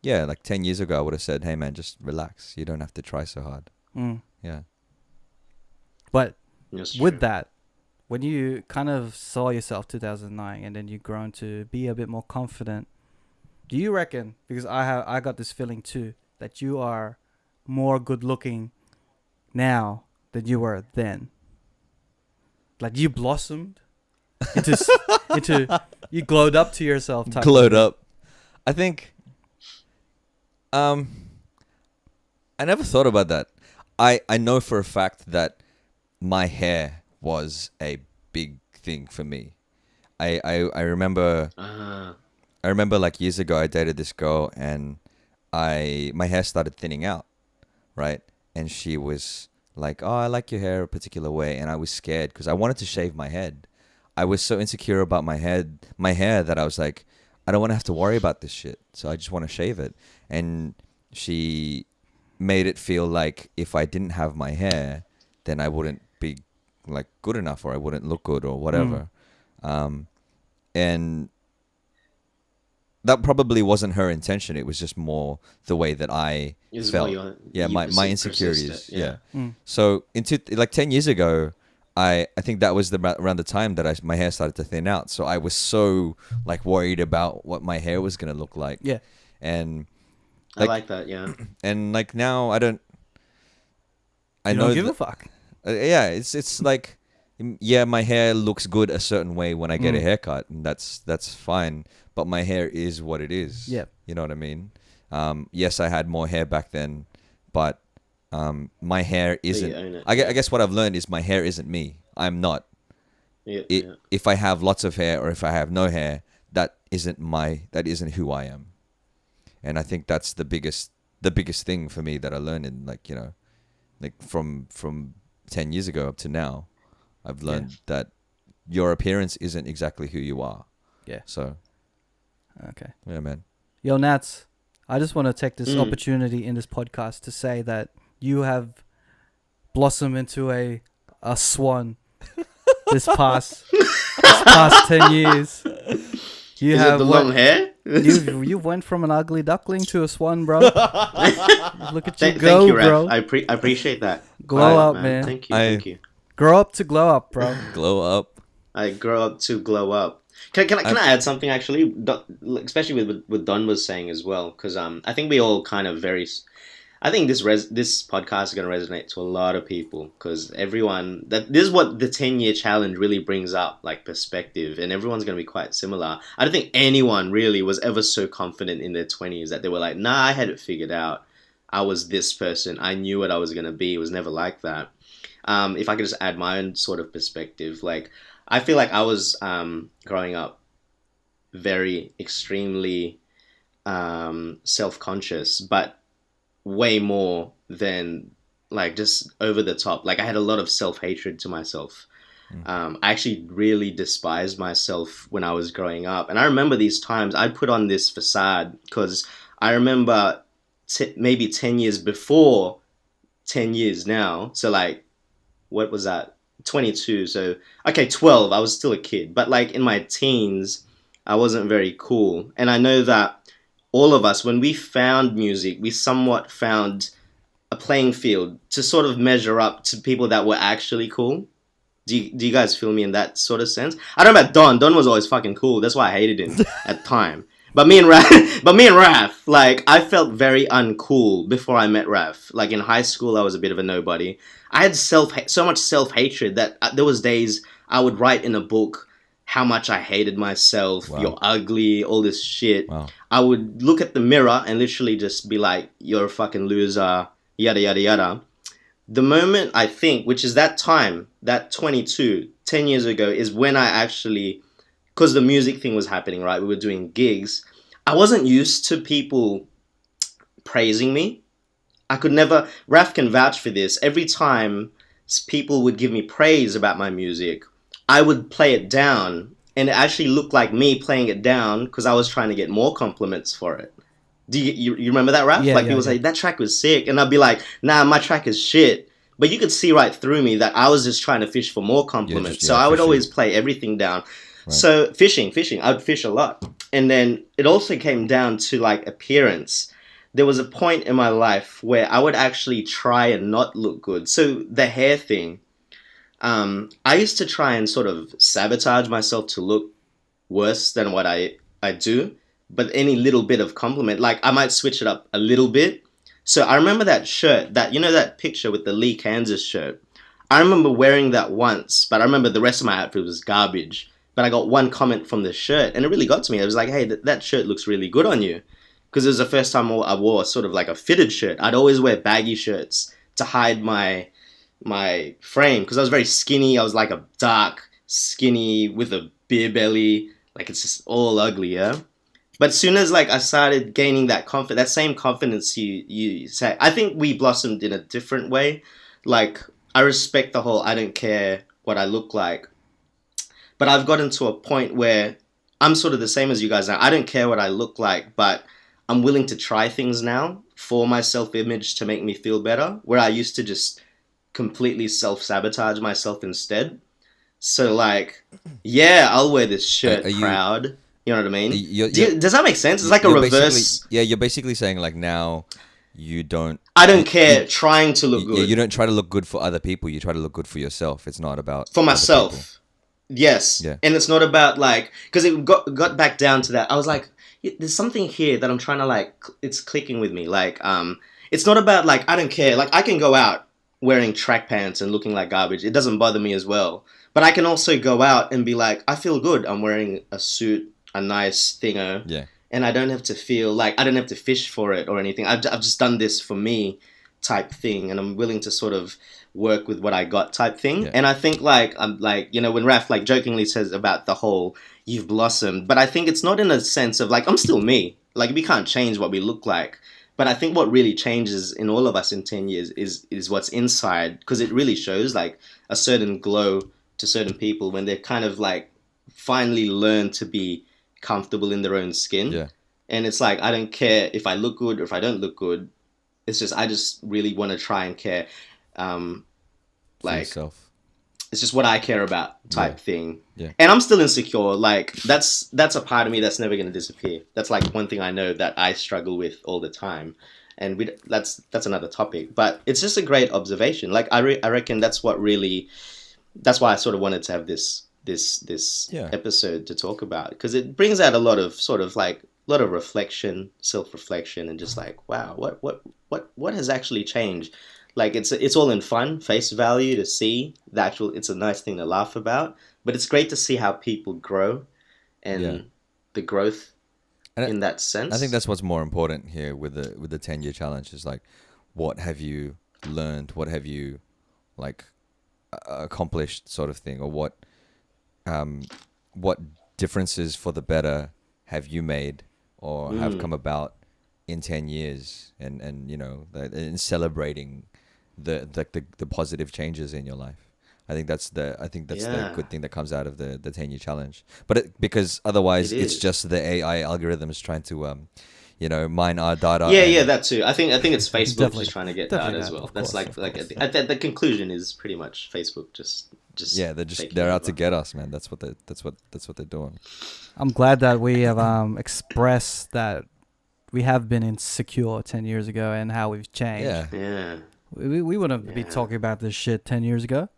yeah, like 10 years ago, I would have said, "Hey, man, just relax. You don't have to try so hard." Yeah. But That's with true. that, when you kind of saw yourself 2009 and then you grown to be a bit more confident, do you reckon, because I got this feeling too, that you are more good looking now than you were then? Like you blossomed into you glowed up to yourself type Glowed of up. I think I never thought about that. I know for a fact that my hair was a big thing for me. I remember I remember like years ago I dated this girl and my hair started thinning out, right? And she was like, "Oh, I like your hair a particular way," and I was scared because I wanted to shave my head. I was so insecure about my hair that I was like, I don't want to have to worry about this shit, so I just want to shave it. And she made it feel like if I didn't have my hair, then I wouldn't be like good enough, or I wouldn't look good, or whatever. And that probably wasn't her intention. It was just more the way that I felt. My insecurities. Yeah. So like 10 years ago, I think that was around the time that my hair started to thin out. So I was so like worried about what my hair was gonna look like. Yeah. And I like that. Yeah. And like now I don't give a fuck. Yeah, it's like, yeah, my hair looks good a certain way when I get a haircut, and that's fine. But my hair is what it is. Yeah. You know what I mean? Yes, I had more hair back then, but my hair isn't. I guess what I've learned is my hair isn't me. I'm not. If I have lots of hair or if I have no hair, that isn't who I am. And I think that's the biggest thing for me that I learned in, like, you know, like from 10 years ago up to now. I've learned that your appearance isn't exactly who you are. Yeah. So. Okay. Yeah, man. Yo, Nats, I just want to take this opportunity in this podcast to say that you have blossomed into a swan this past 10 years. You Is have it the long hair? You went from an ugly duckling to a swan, bro. Look at you go, thank you, Raph. bro. I appreciate that. Glow up, man. Thank you. Grow up to glow up, bro. Glow up. I grow up to glow up. Can I add something, actually, especially with what Don was saying as well, because I think we all kind of I think this podcast is going to resonate to a lot of people, because this is what the 10-year challenge really brings up, like perspective, and everyone's going to be quite similar. I don't think anyone really was ever so confident in their 20s that they were like, nah, I had it figured out. I was this person. I knew what I was going to be. It was never like that. If I could just add my own sort of perspective, like, I feel like I was growing up very extremely self-conscious, but way more than like just over the top. Like, I had a lot of self-hatred to myself. I actually really despised myself when I was growing up. And I remember these times I'd put on this facade, because I remember maybe 10 years before 10 years now. So like, what was that? 22. So, okay, 12. I was still a kid. But like in my teens, I wasn't very cool. And I know that all of us, when we found music, we somewhat found a playing field to sort of measure up to people that were actually cool. Do you guys feel me in that sort of sense? I don't know about Don. Don was always fucking cool. That's why I hated him at the time. But me and Raph, like, I felt very uncool before I met Raph. Like, in high school, I was a bit of a nobody. I had so much self-hatred that there was days I would write in a book how much I hated myself. Wow. You're ugly, all this shit. Wow. I would look at the mirror and literally just be like, you're a fucking loser, yada, yada, yada. The moment, I think, which is that time, that 22, 10 years ago, is when I actually, because the music thing was happening, right? We were doing gigs. I wasn't used to people praising me. I could never, Raph can vouch for this. Every time people would give me praise about my music, I would play it down, and it actually looked like me playing it down because I was trying to get more compliments for it. Do you remember that, Raph? Yeah, like, people say, that track was sick. And I'd be like, nah, my track is shit. but you could see right through me that I was just trying to fish for more compliments. So I would always play everything down. Right. So fishing, I would fish a lot. And then it also came down to like appearance. There was a point in my life where I would actually try and not look good. So the hair thing, I used to try and sort of sabotage myself to look worse than what I do. But any little bit of compliment, like I might switch it up a little bit. So I remember that shirt, that picture with the Lee Kansas shirt. I remember wearing that once, but I remember the rest of my outfit was garbage. But I got one comment from the shirt, and it really got to me. I was like, hey, that shirt looks really good on you. Because it was the first time I wore sort of like a fitted shirt. I'd always wear baggy shirts to hide my frame. Because I was very skinny. I was like a dark, skinny, with a beer belly. Like, it's just all ugly, yeah? But as soon as like I started gaining that same confidence you say, I think we blossomed in a different way. Like, I respect the whole I don't care what I look like. But I've gotten to a point where I'm sort of the same as you guys now. I don't care what I look like, but I'm willing to try things now for my self-image to make me feel better, where I used to just completely self-sabotage myself instead. So like, yeah, I'll wear this shirt proud. You know what I mean? Does that make sense? It's like a reverse. Yeah, you're basically saying like now you don't... I don't care trying to look good. Yeah, you don't try to look good for other people. You try to look good for yourself. It's not about... For myself. Yes. Yeah. And it's not about like, because it got back down to that. I was like, there's something here that I'm trying to like, it's clicking with me. Like, it's not about like, I don't care. Like I can go out wearing track pants and looking like garbage. It doesn't bother me as well. But I can also go out and be like, I feel good. I'm wearing a suit, a nice thinger. Yeah. And I don't have to feel like, I don't have to fish for it or anything. I've just done this for me type thing. And I'm willing to sort of work with what I got type thing. Yeah. And I think like, I'm like, you know, when Raf like jokingly says about the whole, you've blossomed, but I think it's not in a sense of like, I'm still me. Like we can't change what we look like. But I think what really changes in all of us in 10 years is what's inside. Because it really shows like a certain glow to certain people when they kind of like finally learn to be comfortable in their own skin. Yeah. And it's like, I don't care if I look good or if I don't look good. It's just, I just really want to try and care. Like, yourself. It's just what I care about type thing. Yeah. And I'm still insecure. Like that's a part of me that's never going to disappear. That's like one thing I know that I struggle with all the time. And that's another topic, but it's just a great observation. Like I reckon that's why I sort of wanted to have this episode to talk about, because it brings out a lot of sort of like a lot of reflection, self-reflection, and just like, wow, what has actually changed? Like it's all in fun, face value to see the actual. It's a nice thing to laugh about, but it's great to see how people grow, and the growth in that sense. I think that's what's more important here with the 10-year challenge is like, what have you learned? What have you like accomplished, sort of thing, or what differences for the better have you made or have come about in 10 years, and you know, in celebrating the positive changes in your life. I think that's the good thing that comes out of the 10-year challenge. But because otherwise it's just the AI algorithms trying to mine our data. Yeah, that too. I think it's Facebook just trying to get data as well. That's like the conclusion is pretty much Facebook just they're out to get us, man. That's what they're doing. I'm glad that we have expressed that we have been insecure 10 years ago and how we've changed. Yeah. We wouldn't be talking about this shit 10 years ago.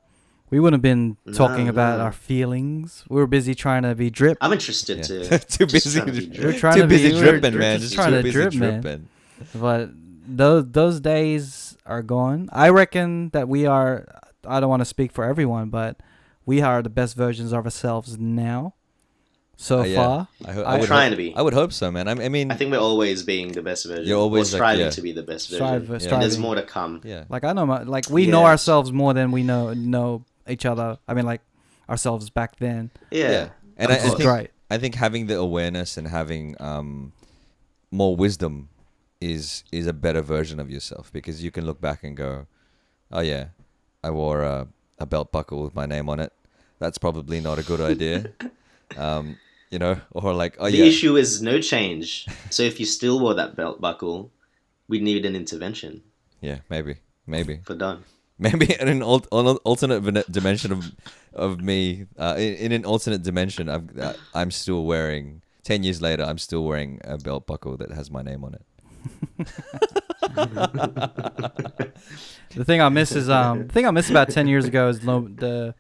We wouldn't have been talking about our feelings. We were busy trying to be drip. I'm interested to... Too busy dripping, man. Just trying to drip, man. But those days are gone. I reckon that we are... I don't want to speak for everyone, but we are the best versions of ourselves now. So far. I'm trying to be. I would hope so, man. I mean... I think we're always being the best version. You're always striving to be the best version. And there's more to come. Yeah. Like, I know... we know ourselves more than we know each other. I mean, like, ourselves back then. Yeah. And I think having the awareness and having more wisdom is a better version of yourself, because you can look back and go, oh yeah, I wore a belt buckle with my name on it. That's probably not a good idea. Or like, the issue is no change. So if you still wore that belt buckle, we'd need an intervention. Yeah, maybe. For done. Maybe in an alternate dimension of me, in an alternate dimension, I'm still wearing. 10 years later, I'm still wearing a belt buckle that has my name on it. The thing I miss about 10 years ago is the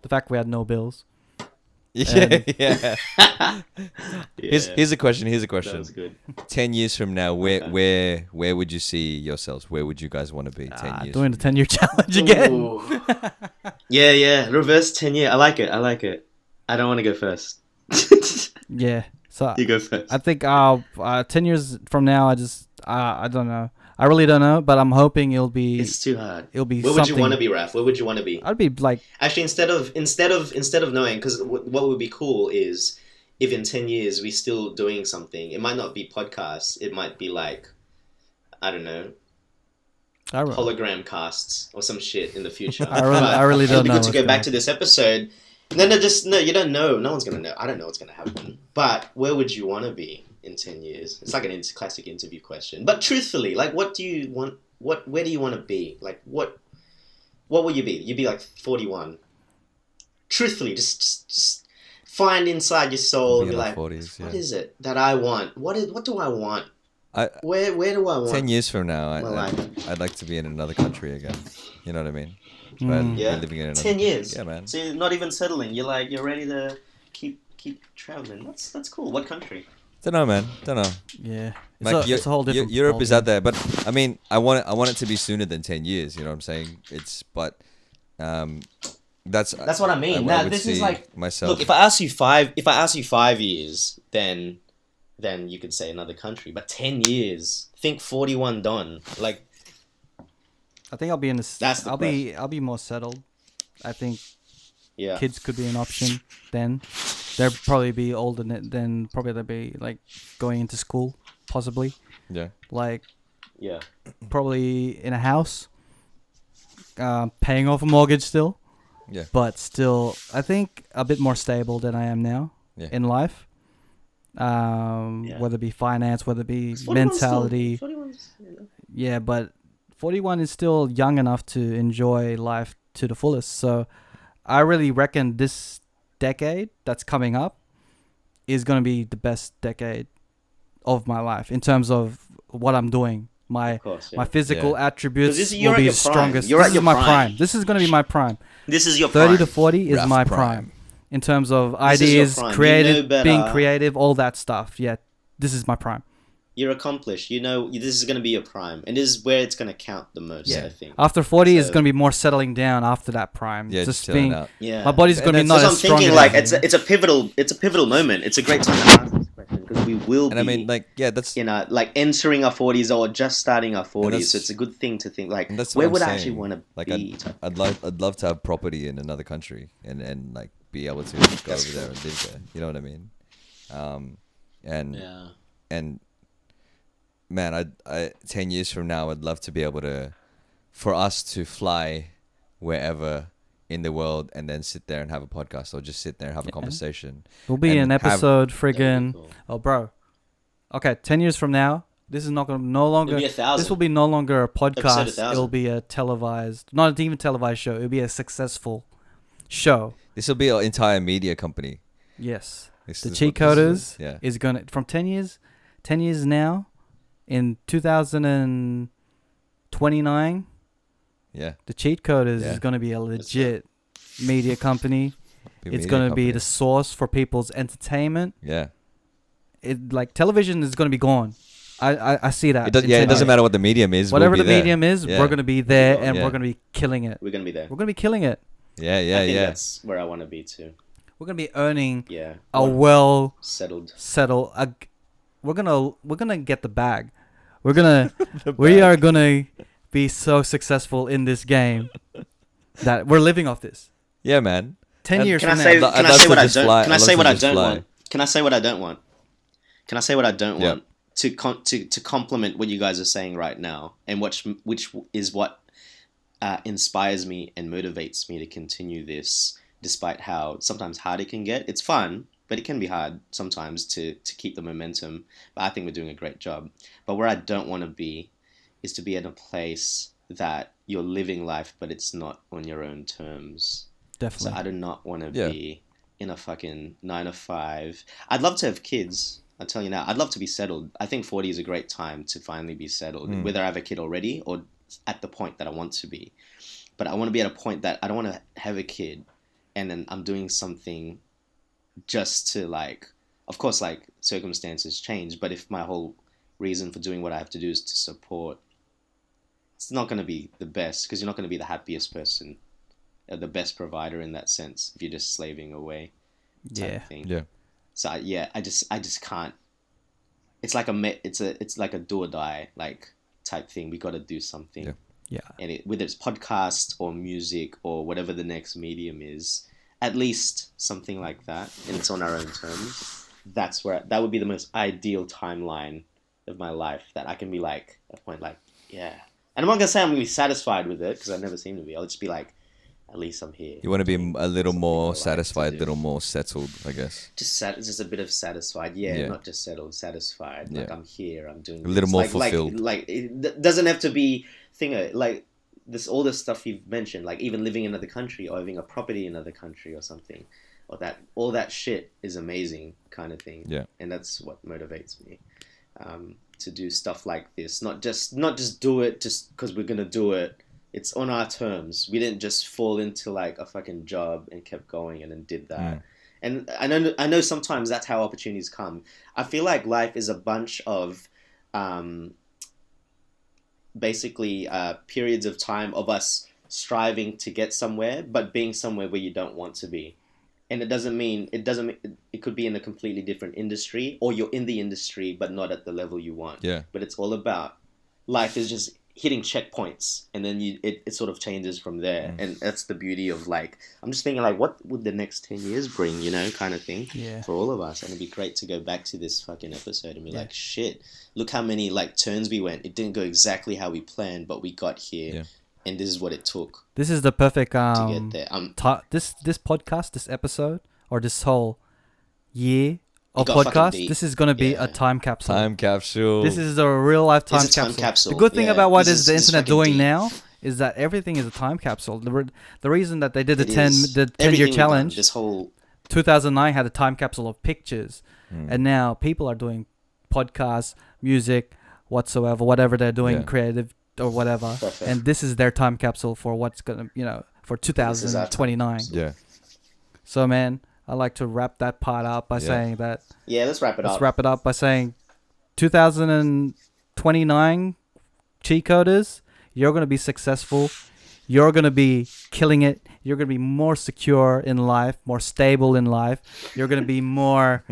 fact we had no bills. Yeah. Here's a question. That was good. 10 years from now, where would you see yourselves? Where would you guys want to be 10 years? Doing the 10-year challenge again. Ooh. Yeah. Reverse 10-year. I like it. I don't want to go first. Yeah. So You go first. I think 10 years from now, I don't know. I really don't know, but I'm hoping It's too hard. It'll be Where something. would you want to be, Raf? Where would you want to be? I'd be like, Actually, instead of knowing, because what would be cool is if in 10 years we're still doing something. It might not be podcasts. It might be like, I don't know, hologram casts or some shit in the future. I really don't know. It'd be good to go back to this episode. No, you don't know. No one's gonna know. I don't know what's gonna happen. But where would you want to be in 10 years? It's like a classic interview question. But truthfully, like, what do you want? Where do you want to be? Like, what will you be? You'd be like 41. Truthfully, just find inside your soul and be like, 40s, what is it that I want? What do I want? Where do I want? 10 years from now, life? I'd like to be in another country again. You know what I mean? Yeah. Living in another 10 years. Yeah, man. So you're not even settling. You're ready to keep traveling. That's cool. What country? Don't know, man. Don't know. yeah. It's a whole different. Europe is ballgame. out there, but I mean, I want it to be sooner than 10 years. You know what I'm saying? That's what I mean. I Now would this is see like, myself. look, if I ask you 5 years, then you could say another country. But 10 years, think 41 done. Like, I think I'll be in this. That's the I'll be more settled. I think yeah. kids could be an option then. They'll probably be older then probably they'll be like going into school, possibly. Yeah. Like Yeah. probably in a house, paying off a mortgage still. Yeah. But still, I think a bit more stable than I am now in life. Whether it be finance, whether it be 41's mentality. 41's, you know. Yeah, but 41 is still young enough to enjoy life to the fullest. So I really reckon this decade that's coming up is going to be the best decade of my life in terms of what I'm doing. My physical attributes will be the strongest. You're this at is your my prime. This is going to be my prime. This is your 30 prime. to 40 is Rough my prime. prime. In terms of This is your ideas, prime. You creative, know being better. creative, all that stuff. Yeah, this is my prime. You're accomplished. You know, this is going to be your prime. And this is where it's going to count the most, I think. After 40 is So- going to be more settling down after that prime. Yeah, just chilling being, out. Yeah. my body's going to be And not That's as what I'm strong. thinking. as Like, everything. it's a pivotal moment. It's a great time to ask this question because we will And be, I mean, like, yeah, that's like entering our 40s or just starting our 40s. that's- So it's a good thing to think, like, and that's where what would I'm I actually saying. want to Like, be? I'd love to have property in another country and like be able to go over there and live there. You know what I mean? Yeah. And man, I 10 years from now, I'd love to be able for us to fly wherever in the world and then sit there and have a podcast or just sit there and have a conversation. Will be and an episode That'd friggin' be cool. oh bro. Okay, 10 years from now, this is not gonna no longer It'll be 1,000. this will be no longer a Episode podcast. 1,000. It'll be a televised, not even televised show. It'll be a successful show. This will be an entire media company. Yes. This The is what Cheatcoders this is. Yeah. is gonna from 10 years now in 2029 Yeah. the Cheatcoders Yeah. is going to be a legit media company. It's going to be the source for people's entertainment. Yeah. It like television is going to be gone. I see that. It does, in yeah, 10 it doesn't years. matter what the medium is. Whatever we'll the be there. medium is, Yeah. we're going to be there and Yeah. we're going to be killing it. We're going to be there. We're going to be killing it. Yeah, I think yeah. that's where I want to be too. We're going to be earning Yeah. a well Settled. we're going to get the bag. We are going to be so successful in this game that we're living off this. Yeah, man. 10 years Can I from say? now. Can I love say to what I just don't? fly. Can I I'd say love what to I just don't fly. want? Can I say what I don't want? Can I say what I don't Yeah. want to complement what you guys are saying right now, and which is what inspires me and motivates me to continue this, despite how sometimes hard it can get. It's fun, but it can be hard sometimes to keep the momentum. But I think we're doing a great job. But where I don't want to be is to be in a place that you're living life, but it's not on your own terms. Definitely. So I do not want to be in a fucking 9 to 5. I'd love to have kids. I'll tell you now, I'd love to be settled. I think 40 is a great time to finally be settled, whether I have a kid already or at the point that I want to be. But I want to be at a point that I don't want to have a kid and then I'm doing something just to like, of course, like circumstances change, but if my whole reason for doing what I have to do is to support, it's not going to be the best, because you're not going to be the happiest person, the best provider in that sense, if you're just slaving away type thing. Yeah. So I just can't. It's like it's like a do or die like type thing. We got to do something. Yeah. And whether it's podcast or music or whatever the next medium is, at least something like that, and it's on our own terms. That would be the most ideal timeline of my life, that I can be like at a point like, yeah. And I'm not gonna say I'm gonna be satisfied with it, because I never seem to be. I'll just be like, at least I'm here. You want to be a little more satisfied, a little more settled, I guess. Just a bit of satisfied, not just settled, satisfied. Like I'm here, I'm doing a little more fulfilled. Like it doesn't have to be like this. All this stuff you've mentioned, like even living in another country or having a property in another country or something, or that all that shit is amazing, kind of thing. Yeah, and that's what motivates me to do stuff like this. Not just do it just because we're gonna do it. It's on our terms. We didn't just fall into like a fucking job and kept going and then did that. And I know sometimes that's how opportunities come. I feel like life is a bunch of basically periods of time of us striving to get somewhere, but being somewhere where you don't want to be. And it could be in a completely different industry, or you're in the industry but not at the level you want. Yeah. But it's all about life is just hitting checkpoints, and then it sort of changes from there. And that's the beauty of like, I'm just thinking like, what would the next 10 years bring, kind of thing for all of us. And it'd be great to go back to this fucking episode and be like, shit, look how many like turns we went. It didn't go exactly how we planned, but we got here, and this is what it took. This is the perfect to get there. This podcast, this episode, or this whole year of podcast, this is going to be a time capsule. Time capsule. This is a real life time capsule. The good thing about what is the internet doing now is that everything is a time capsule. The reason that they did the 10-year challenge, this whole 2009 had a time capsule of pictures, and now people are doing podcasts, music, whatever they're doing, creative or whatever. Perfect. And this is their time capsule for what's gonna, for 2029. Yeah. So man, I like to wrap that part up by saying that. Yeah, let's wrap it up. Let's wrap it up by saying 2029 Cheatcoders, you're going to be successful. You're going to be killing it. You're going to be more secure in life, more stable in life. You're going to be more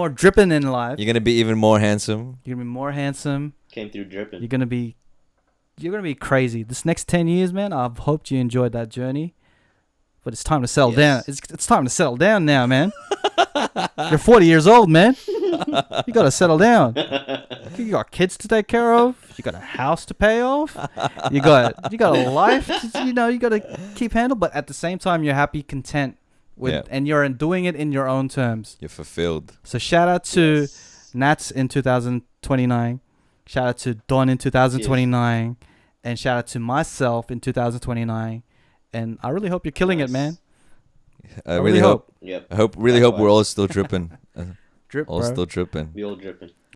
dripping in life. You're going to be even more handsome. You're going to be more handsome. Came through dripping. You're going to be crazy. This next 10 years, man, I've hoped you enjoyed that journey. But it's time to settle down. It's time to settle down now, man. You're 40 years old, man. You got to settle down. You got kids to take care of. You got a house to pay off. You got a life. You got to keep handle. But at the same time, you're happy, content with, and you're doing it in your own terms. You're fulfilled. So shout out to Nats in 2029. Shout out to Don in 2029, and shout out to myself in 2029. And I really hope you're killing it, man. I really hope. Yep. I hope we're all still dripping. Drip, all bro. still dripping. We all dripping.